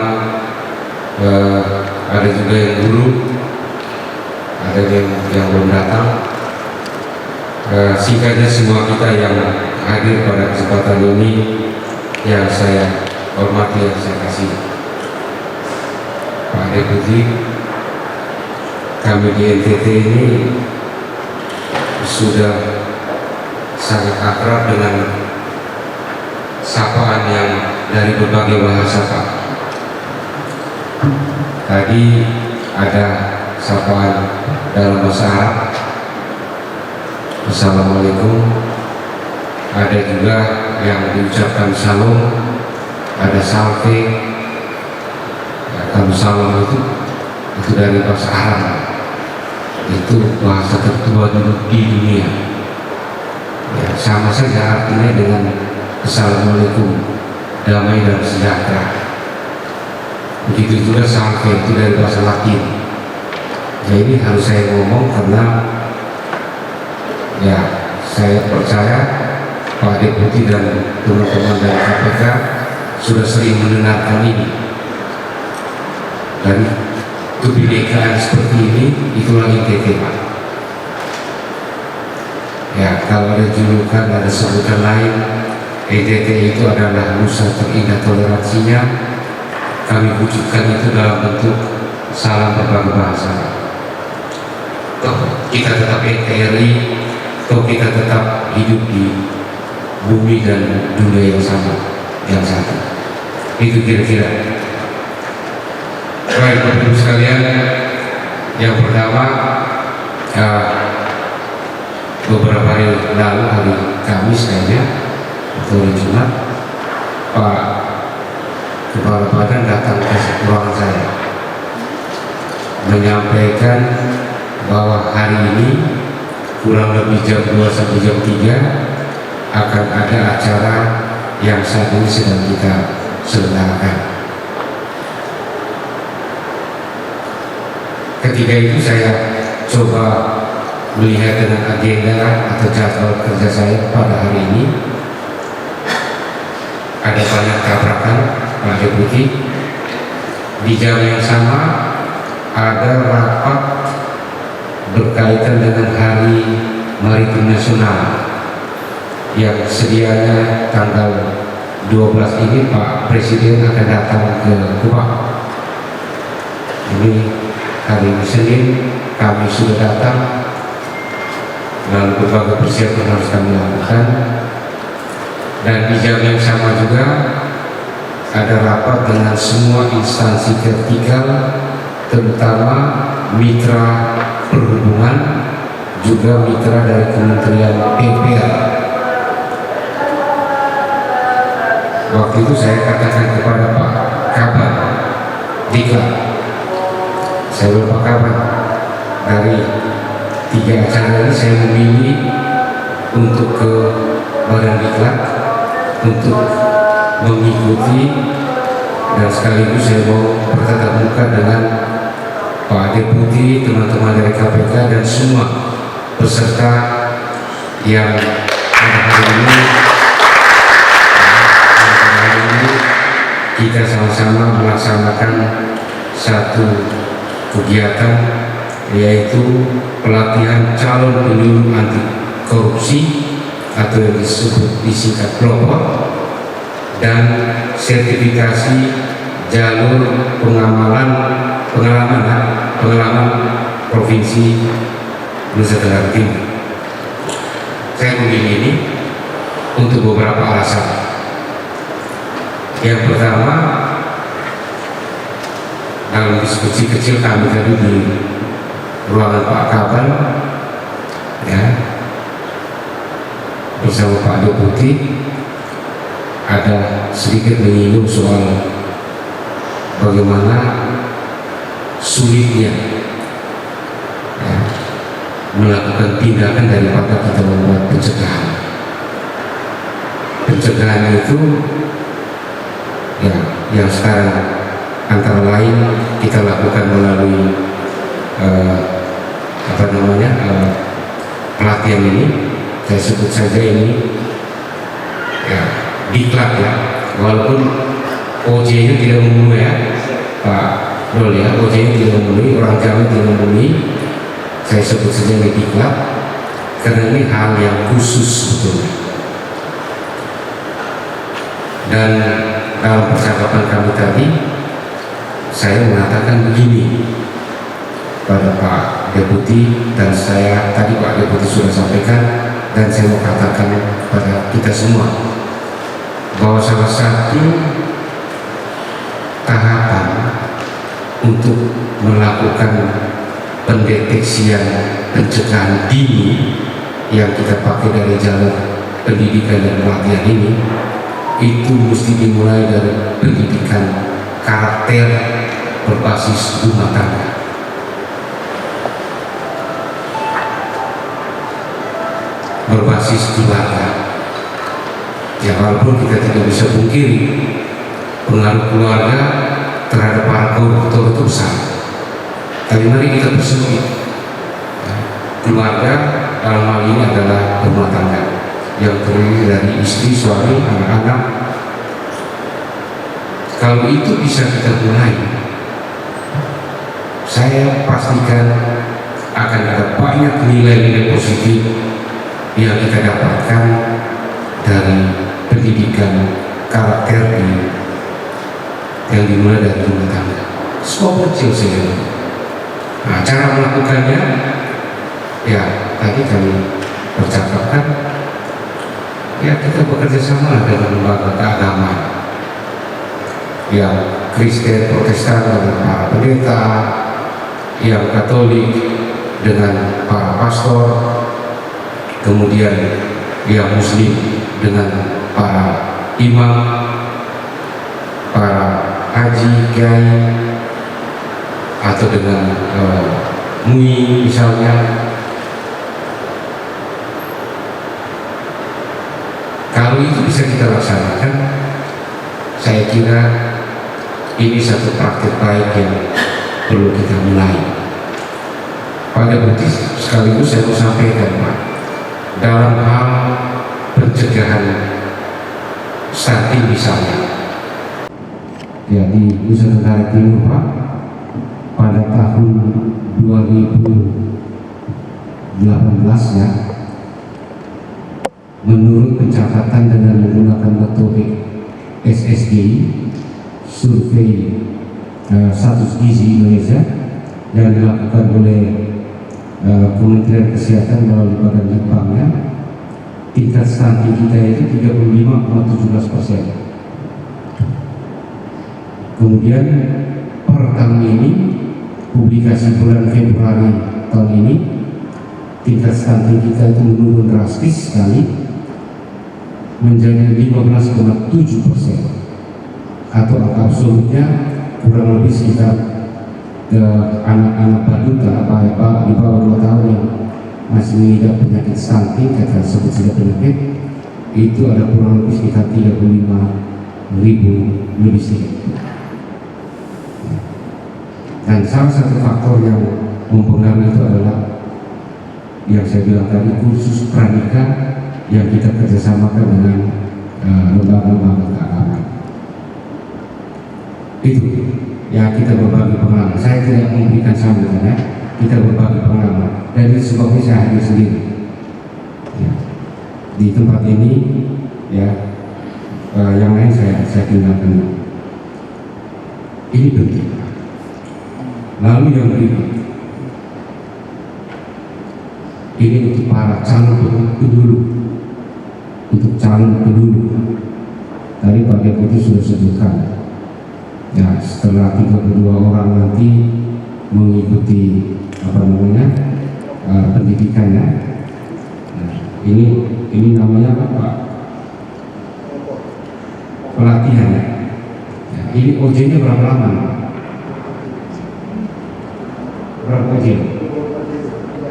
ada juga yang guru, ada yang belum datang. Singkatnya semua kita yang hadir pada kesempatan ini yang saya hormati, yang saya kasih. Pak Deputi, kami di NTT ini sudah sangat akrab dengan sapaan yang dari berbagai bahasa, Pak. Tadi ada sapaan dalam bahasa Arab, Assalamualaikum. Ada juga yang diucapkan salam, ada salve. Ya, kalau salam itu dari bahasa Arab, itu bahasa tertua di dunia. Ya, sama saja artinya dengan Assalamualaikum, damai dan sejahtera. Begitu juga salve itu dari bahasa Latin. Ya, ini harus saya ngomong karena ya saya percaya Pak Deputi dan teman-teman dari KPK sudah sering mendengarkan ini. Dan kebinekaan seperti ini itulah NTT, Pak. Ya, kalau ada julukan, ada sebutan lain, NTT itu adalah Nusa terindah toleransinya. Kami wujudkan itu dalam bentuk salam berbagai bahasa. Kita tetap NKRI, atau kita tetap hidup di bumi dan dunia yang sama, yang satu. Itu kira-kira. Baik Bapak Ibu sekalian, yang pertama beberapa hari lalu, hari Kamis kayaknya atau hari Jumat, Pak Kepala Badan datang ke ruangan saya menyampaikan bahwa hari ini kurang lebih jam 2 sampai jam 3 akan ada acara yang saat ini sedang kita selenggarakan. Ketika itu saya coba melihat dengan agenda atau jadwal kerja saya pada hari ini, ada banyak tabrakan Pak Deputi. Di jam yang sama ada rapat berkaitan dengan Hari Maritim Nasional yang sedianya tanggal 12 ini Pak Presiden akan datang ke Kupang. Ini hari Senin kami sudah datang, lalu berbagai persiapan harus kami lakukan. Dan di jam yang sama juga ada rapat dengan semua instansi vertikal, terutama mitra perhubungan, juga mitra dari Kementerian PUPR. Waktu itu saya katakan kepada Pak Kabar Diklat, saya lupa kabar, dari 3 acara ini saya memilih untuk ke Badan Diklat untuk mengikuti, dan sekaligus saya mau bertatap muka dengan Pak Deputi, teman-teman dari KPK dan semua peserta yang pada hari ini kita sama-sama melaksanakan satu kegiatan, yaitu pelatihan calon penyuluh anti korupsi atau yang disingkat pelopor, dan sertifikasi jalur pengalaman Provinsi Nusa Tenggara Timur. Saya memilih ini untuk beberapa alasan. Yang pertama, dalam diskusi kecil kami tadi di ruangan Pak Kaban, ya, bersama Pak Deputi, ada sedikit menyinggung soal bagaimana sulitnya, ya, melakukan tindakan daripada kita membuat pencegahan. Pencegahan itu, ya, yang sekarang antara lain kita lakukan melalui pelatihan ini. Saya sebut saja ini, ya, diklat, ya, walaupun OJ-nya tidak memenuhi, ya Pak Dol, ya, OJ-nya tidak memenuhi, orang Jawa tidak memenuhi. Saya sebut saja ini diklat karena ini hal yang khusus sebetulnya. Dan dalam percakapan kami tadi, saya mengatakan begini pada Pak Deputi, dan saya tadi Pak Deputi sudah sampaikan, dan saya mau katakan kepada kita semua bahwa salah satu tahapan untuk melakukan pendeteksian pencegahan dini yang kita pakai dari jalur pendidikan dan pelatihan ini, itu mesti dimulai dari pendidikan karakter berbasis rumah tangga. Berbasis keluarga. Ya, walaupun kita tidak bisa pungkiri pengaruh keluarga terhadap para koruptor itu besar, tapi mari kita bersemi. Keluarga dalam hal ini adalah rumah tangga yang terdiri dari istri, suami, anak-anak. Kalau itu bisa kita mulai, saya pastikan akan ada banyak nilai-nilai positif yang kita dapatkan dari pendidikan karakter yang dimulai dari rumah tangga. Semua kecil saja. Nah, cara melakukannya, ya, tadi kami bercakap kan, ya kita bekerja sama dengan lembaga keagamaan, yang Kristen Protestan dengan para pendeta, yang Katolik dengan para pastor, kemudian yang Muslim dengan para imam, para haji, kiai, atau dengan MUI misalnya. Kalau itu bisa kita laksanakan, saya kira ini satu praktik baik yang perlu kita mulai. Pada bukti sekaligus saya mau sampaikan, Pak, dalam hal pencegahan stunting misalnya, ya di Nusa Tenggara Timur, Pak, pada tahun 2018 ya, menurut pencatatan dengan menggunakan metode SSG, survei status gizi Indonesia yang dilakukan oleh Kementerian Kesehatan melalui Badan Litbangnya, tingkat stunting kita itu 35,17%. Kemudian per tahun ini, publikasi bulan Februari tahun ini, tingkat stunting kita itu menurun drastis sekali menjadi 15,7%, atau angka absolutnya kurang lebih sekitar anak-anak balita di bawah 2 tahun yang masih mengidap penyakit stunting, kita sebut saja penyakit, itu ada kurang lebih sekitar 35.000 lebih sedikit. Dan salah satu faktor yang mempengaruhi itu adalah yang saya bilang tadi, kursus pranika yang kita kerjasamakan dengan lembaga-lembaga keagamaan. Itu ya, kita berbagi pengalaman. Saya tidak memberikan sambutan ya, kita berbagi pengalaman. Dan itu sebabnya saya hadir sendiri ya, di tempat ini ya. Yang lain saya tinggalkan. Ini penting. Lalu yang berikut, ini untuk para calon penduduk, untuk calon penduduk. Tadi Pak Deputi sudah sebutkan ya, setelah 32 orang nanti mengikuti pendidikannya. Nah, ini namanya apa? Pelatihan ya. Ini OJ-nya berapa lama? Berapa OJ?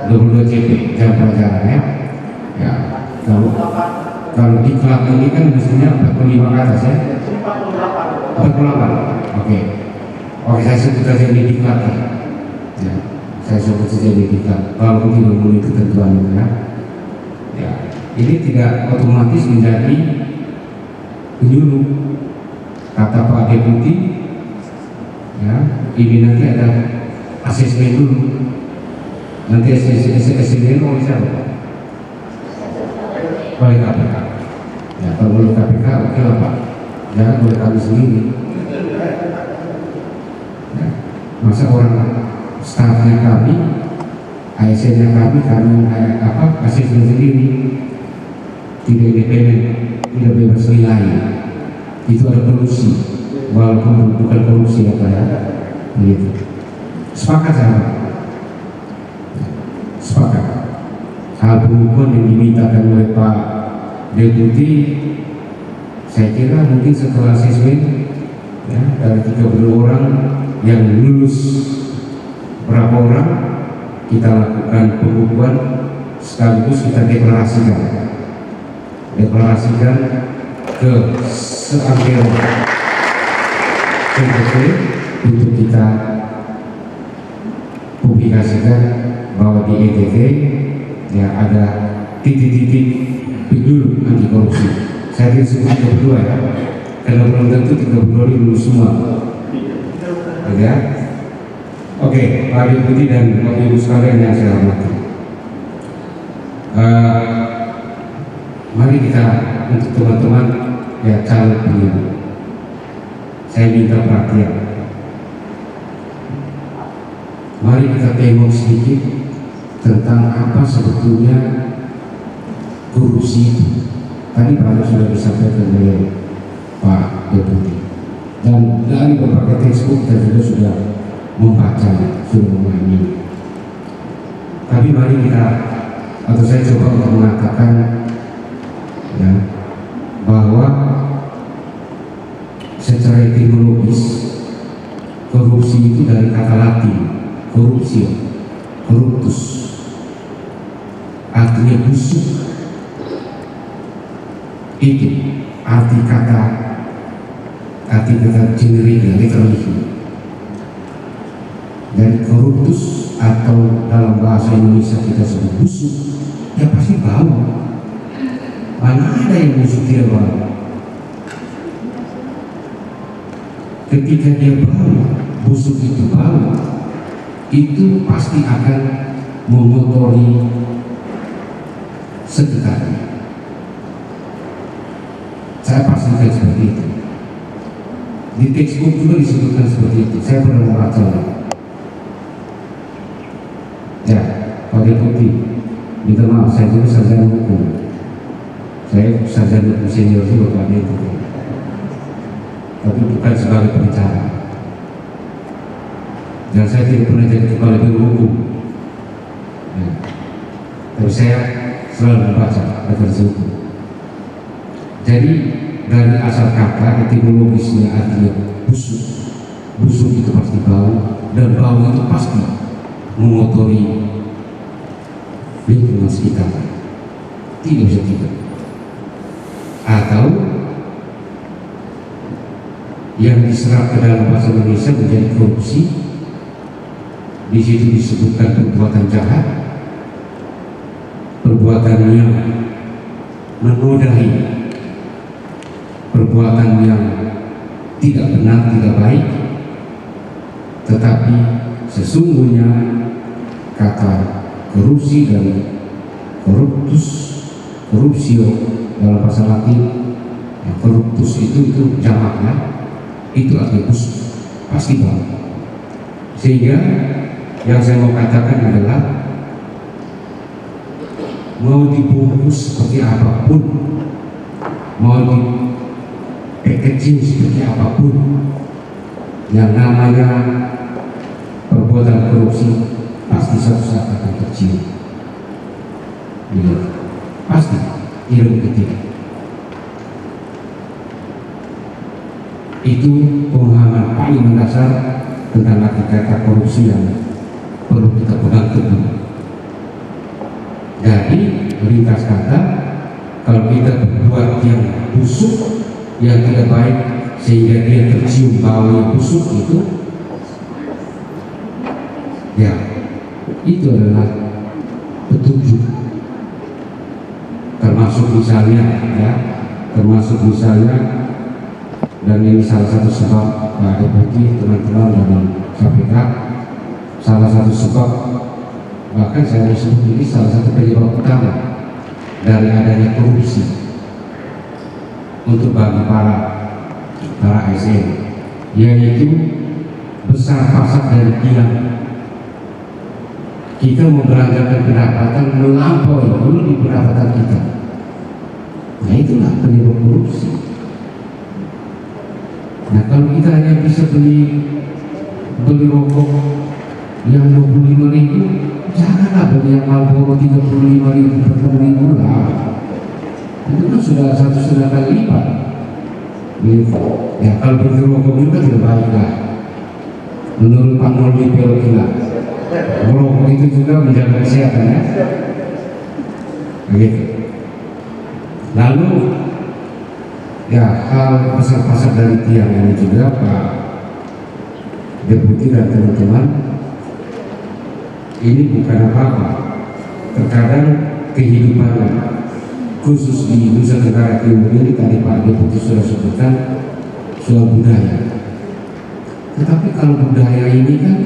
22 JP jam pelajaran ya. Ya, kalau di klub ini kan mestinya 45 ke atas ya. 48. Oke, saya sebut saja di diklat ya. Saya sebut saja di diklat. Kalau tidak memenuhi ketentuan itu ya. Ya, ini tidak otomatis menjadi penyuluh. Kata Pak Deputi, ya, ini nanti ada asesmen dulu. Nanti asesmen oleh siapa? Oleh KPK. Ya, kalau oleh KPK oke lah Pak. Jangan oleh kami sendiri. Ya, masa orang stafnya kami, ASN-nya kami asesmen sendiri, tidak independen, tidak bebas nilai. Itu ada korupsi, walaupun bukan korupsi apa ya, begitu. Sepakat sama? Sepakat. Hal pengukuhan yang dimintakan oleh Pak Deputi, saya kira mungkin setelah asesmen ya, dari 30 orang yang lulus berapa orang, kita lakukan pengukuhan sekaligus kita deklarasikan ke seambil untuk kita publikasikan bahwa di ETV ya ada titik-titik penyuluh anti korupsi. Saya tidak sebut 32 ya, karena belum tentu 32 lulus semua ya. Oke, Pak Deputi dan Bapak Ibu sekalian yang saya hormati, mari kita untuk teman-teman ya calon penyuluh, saya minta perhatian. Mari kita tengok sedikit tentang apa sebetulnya korupsi itu tadi banyak sudah disampaikan oleh Pak Deputi, dan dari berbagai textbook kita juga sudah membaca, sudah memahami. Tapi mari kita, atau saya coba untuk mengatakan ya, bahwa secara etimologis korupsi itu dari kata Latin corruptio, corruptus, artinya busuk. Itu arti kata generik yang literally. Dari corruptus atau dalam bahasa Indonesia kita sebut busuk, ya pasti bau. Mana ada yang busuk tidak bau? Ketika dia bau, busuk itu bau, itu pasti akan mengotori sekitarnya. Saya pastikan seperti itu. Di textbook juga disebutkan seperti itu. Saya pernah membacanya. Ya, Pak Deputi, minta maaf, saya juga sarjana hukum. Saya sarjana hukum senior juga Pak Deputi, tapi bukan sebagai pengacara. Dan saya tidak pernah jadi kepala biro hukum. Ya. Tapi saya selalu membaca referensi hukum. Jadi dari asal kata etimologisnya artinya busuk. Busuk itu pasti bau, dan bau itu pasti mengotori lingkungan sekitar. Tidak bisa tidak. Atau yang diserap ke dalam bahasa Indonesia menjadi korupsi. Di situ disebutkan perbuatan jahat, perbuatan yang menodai, perbuatan yang tidak benar, tidak baik. Tetapi sesungguhnya kata korupsi dan corruptus, corruptio dalam bahasa Latin, ya, corruptus itu jamaknya, itu artinya busuk, pasti bau. Sehingga yang saya mau katakan adalah mau dibungkus seperti apapun, mau dipackaging seperti apapun, yang namanya perbuatan korupsi pasti suatu saat akan tercium. Pasti, tidak ketika. Itu pemahaman paling mendasar tentang arti kata korupsi yang perlu kita pegang teguh. Jadi ringkas kata, kalau kita berbuat yang busuk, yang tidak baik, sehingga dia tercium bau yang busuk itu, ya itu adalah petunjuk. Termasuk misalnya, dan ini salah satu sebab Pak Deputi, teman-teman dari KPK, salah satu sebab, bahkan saya disebut ini salah satu penyebab utama dari adanya korupsi untuk bagi para ASN, yaitu besar pasak dari tiang. Kita membelanjakan pendapatan melampaui dulu di pendapatan kita. Nah itulah penyebab korupsi. Nah kalau kita hanya bisa beli rokok yang 25.000, janganlah beli yang Marlboro 35.000 per minggu lah. Itu kan sudah 1,5 kali lipat. Ya kalau beli rokok juga tidak baik lah. Menurut Pak Noldi Pelokila, merokok itu juga menjaga kesehatan ya. Begitu. Lalu ya hal pasar-pasar dari tiang ini juga Pak Deputi dan teman-teman, ini bukan apa-apa. Terkadang kehidupan khusus di Nusa Tenggara Timur ini tadi Pak Deputi sudah sebutkan soal budaya. Tetapi kalau budaya ini kan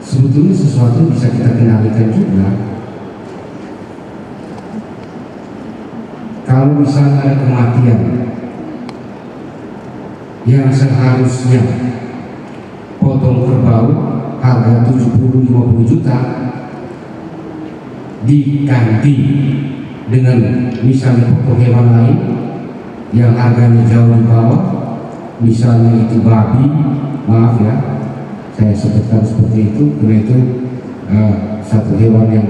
sebetulnya sesuatu yang bisa kita kendalikan juga. Kalau misalnya ada kematian yang seharusnya potong kerbau harga 70-50 juta diganti dengan misalnya pokok hewan lain yang harganya jauh di bawah, misalnya itu babi, maaf ya, saya sebutkan seperti itu karena itu satu hewan yang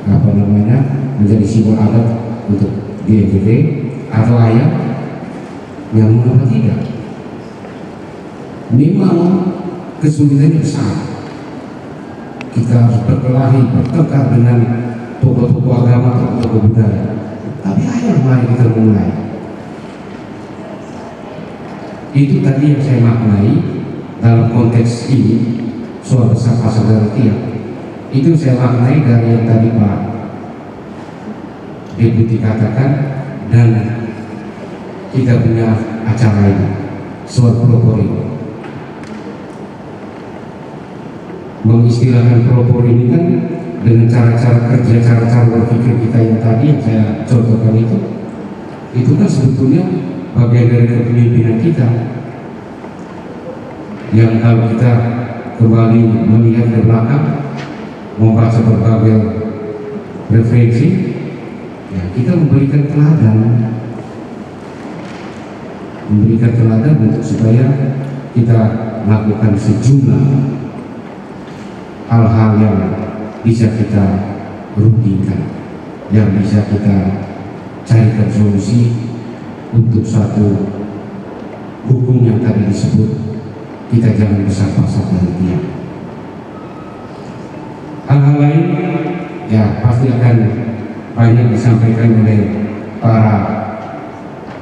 apa namanya menjadi simbol adat untuk di NTT, atau ayam, yang mengapa tidak? Memang kesulitannya besar. Kita harus berkelahi, bertengkar dengan tokoh-tokoh agama atau tokoh budaya. Tapi ayo mari kita mulai. Itu tadi yang saya maknai dalam konteks ini soal besar pasar dari tiang. Itu saya maknai dari yang tadi Pak Deputi katakan, dan kita punya acara ini soal pelopor ini. Mengistilahkan pelopor ini kan dengan cara-cara kerja, cara-cara berpikir kita yang tadi yang saya contohkan itu kan sebetulnya bagian dari kepemimpinan kita, yang kalau kita kembali melihat ke belakang, membaca berbagai referensi, ya, kita memberikan teladan untuk supaya kita lakukan sejumlah hal-hal yang bisa kita rutinkan, yang bisa kita carikan solusi untuk satu hukum yang tadi disebut. Kita jangan besar-besar dari dia. Hal-hal lain ya pasti akan banyak disampaikan oleh para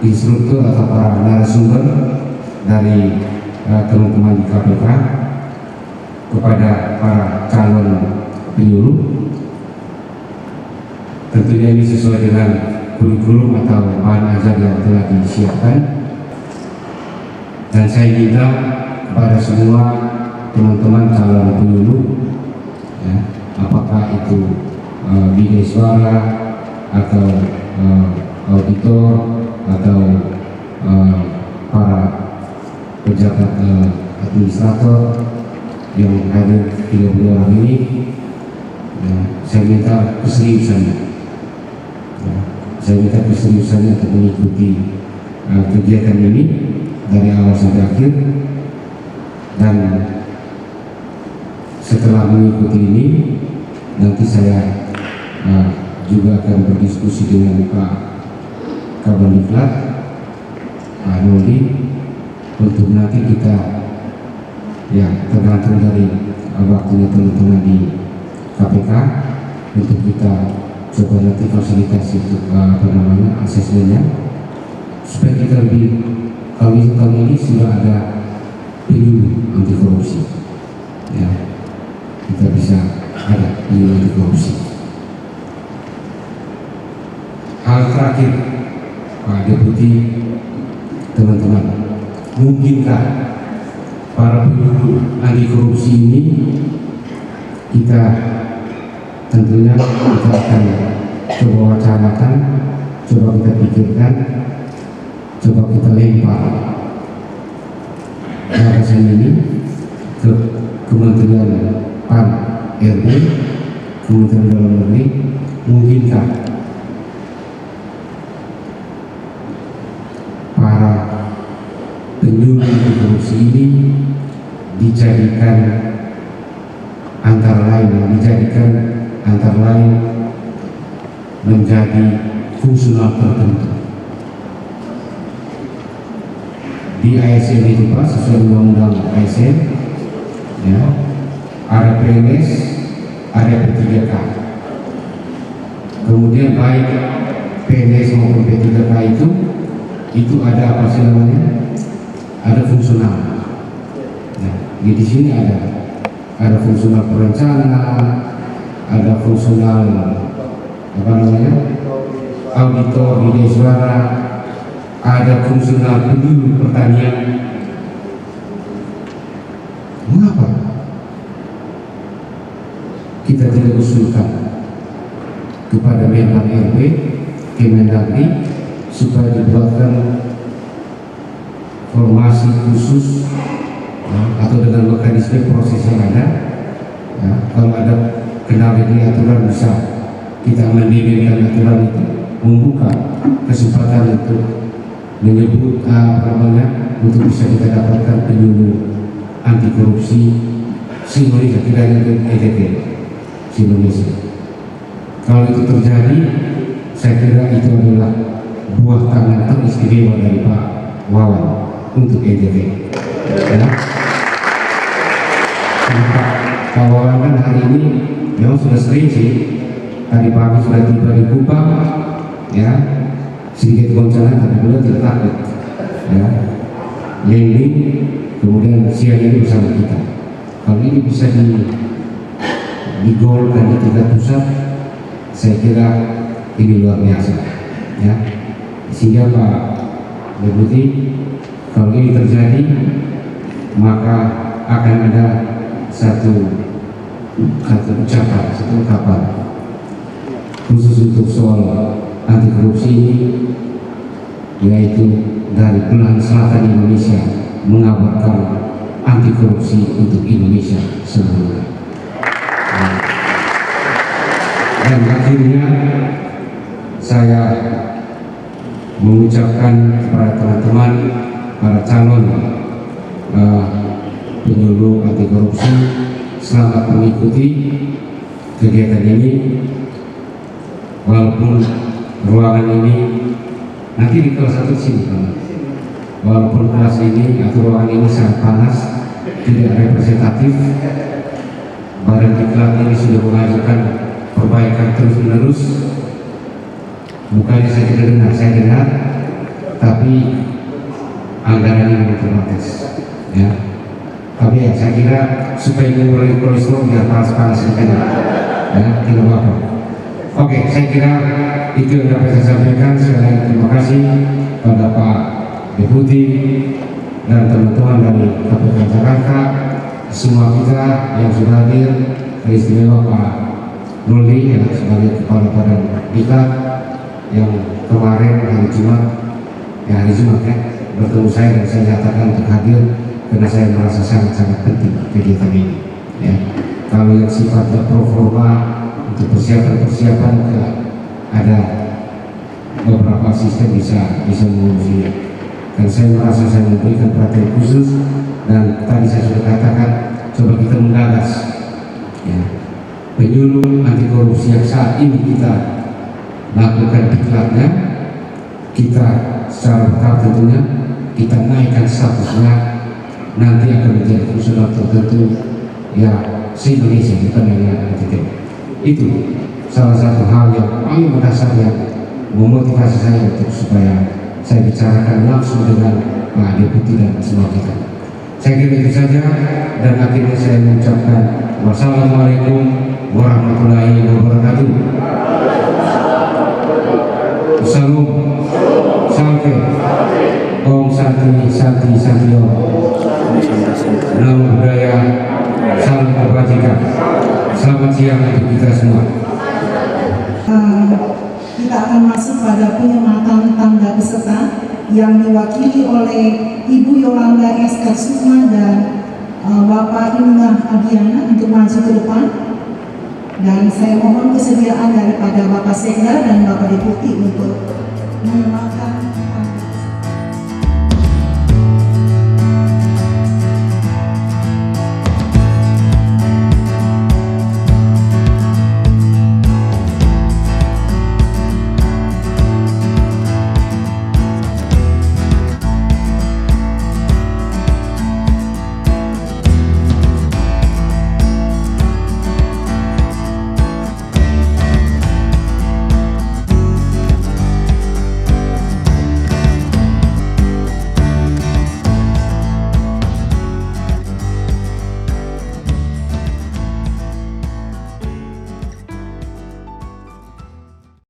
instruktur atau para narasumber dari teman-teman di KPK kepada para calon penyuluh. Tentunya ini sesuai dengan kurikulum atau bahan ajar yang telah disiapkan, dan saya minta kepada semua teman-teman calon penyuluh, ya, apakah itu bidai suara atau auditor atau para pejabat administrator yang hadir 30 orang ini, ya, saya minta keseriusannya. Saya minta keseriusannya untuk mengikuti kegiatan ini dari awal sampai akhir, dan setelah mengikuti ini nanti saya juga akan berdiskusi dengan Pak Kabandiklat, Pak Noli, untuk nanti kita ya tergantung dari waktunya teman-teman di KPK untuk kita coba nanti fasilitasi untuk asesmennya, supaya kita lebih, kalau tahun ini sudah ada penyuluh anti korupsi, ya kita bisa ada penyuluh anti korupsi. Hal terakhir Pak Deputi, teman-teman, mungkinkah para penyuluh anti korupsi ini kita tentunya kita akan coba wacanakan, coba kita pikirkan, coba kita lempar gagasan ini ke Kementerian PAN RB, Kementerian Dalam Negeri. Mungkinkah para penyuluh anti korupsi ini dijadikan antara lain menjadi fungsional tertentu di ASN itu Pak, sesuai undang-undang ASN, ya, ada PNS, ada P3K. Kemudian baik PNS maupun P3K itu ada apa sih namanya? Ada fungsional. Nah, di sini ada fungsional perencana, ada fungsional auditor bidai suara, ada fungsional penyuluh pertanian. Mengapa kita tidak usulkan kepada Menhan RB, Kemendagri, supaya dibuatkan formasi khusus, ya, atau dengan mekanisme proses yang ada, ya, kalau ada kendala di aturan bisa kita mendirikan aturan itu membuka kesempatan untuk menyebut untuk bisa kita dapatkan penyuluh anti korupsi Indonesia, tidak hanya EDT Indonesia. Kalau itu terjadi, saya kira itu adalah buah tangan teristimewa dari Pak Wawan untuk EDT. Ya. Pak Wawan kan hari ini memang sudah sering sih, tadi pagi sudah tiba di Kupang, ya, sedikit goncangan tapi beliau tidak takut, ya, landing kemudian siang ini bersama kita. Kalau ini bisa digolkan di tingkat pusat, saya kira ini luar biasa, ya. Sehingga Pak Deputi, kalau ini terjadi maka akan ada satu ucapan, satu ungkapan khusus untuk soal anti korupsi ini, yaitu dari belahan selatan Indonesia mengabarkan anti korupsi untuk Indonesia seluruhnya. Dan akhirnya saya mengucapkan kepada teman-teman para calon penyuluh anti korupsi, selamat mengikuti kegiatan ini. Walaupun ruangan ini nanti di kelas 1 sini, walaupun kelas ini atau ruangan ini sangat panas, tidak representatif, Badan Diklat ini sudah mengajukan perbaikan terus-menerus. Bukannya saya tidak dengar, saya dengar, tapi anggarannya terbatas, ya. Tapi ya, saya kira supaya mengurangi kolesterol biar panas-panas ini, ya, tidak apa-apa. Oke, saya kira itu yang dapat saya sampaikan. Sekali lagi terima kasih pada Pak Deputi dan teman-teman dari KPK Jakarta, semua kita yang sudah hadir, teristimewa Pak Noli yang sebagai Kepala Badan Diklat yang kemarin hari Jumat ya bertemu saya dan saya nyatakan untuk hadir karena saya merasa sangat-sangat penting kegiatan ini, ya. Kalau yang sifatnya pro forma untuk persiapan ada beberapa asisten bisa mengurusi, dan saya merasa saya memberikan perhatian khusus. Dan tadi saya sudah katakan, coba kita menggagas, ya, penyuluh anti korupsi yang saat ini kita lakukan diklatnya, kita secara bertahap tentunya kita naikkan statusnya, nanti akan menjadi fungsional tertentu, ya, se-Indonesia, bukan hanya NTT. Itu salah satu hal yang paling mendasar yang memotivasi saya untuk supaya saya bicarakan langsung dengan Pak Deputi dan semua kita. Saya kira itu saja, dan akhirnya saya mengucapkan wassalamualaikum warahmatullahi wabarakatuh. Salam, sampai Om Santi Santi Santi Om. Namo Buddhaya, salam kebajikan. Selamat siang untuk kita semua. Kita akan masuk pada penyematan tanda peserta yang diwakili oleh Ibu Yolanda Esther Sukma dan Bapak Indah Adiana untuk maju ke depan. Dan saya mohon kesediaan daripada Bapak Sekda dan Bapak Deputi untuk menyemangkan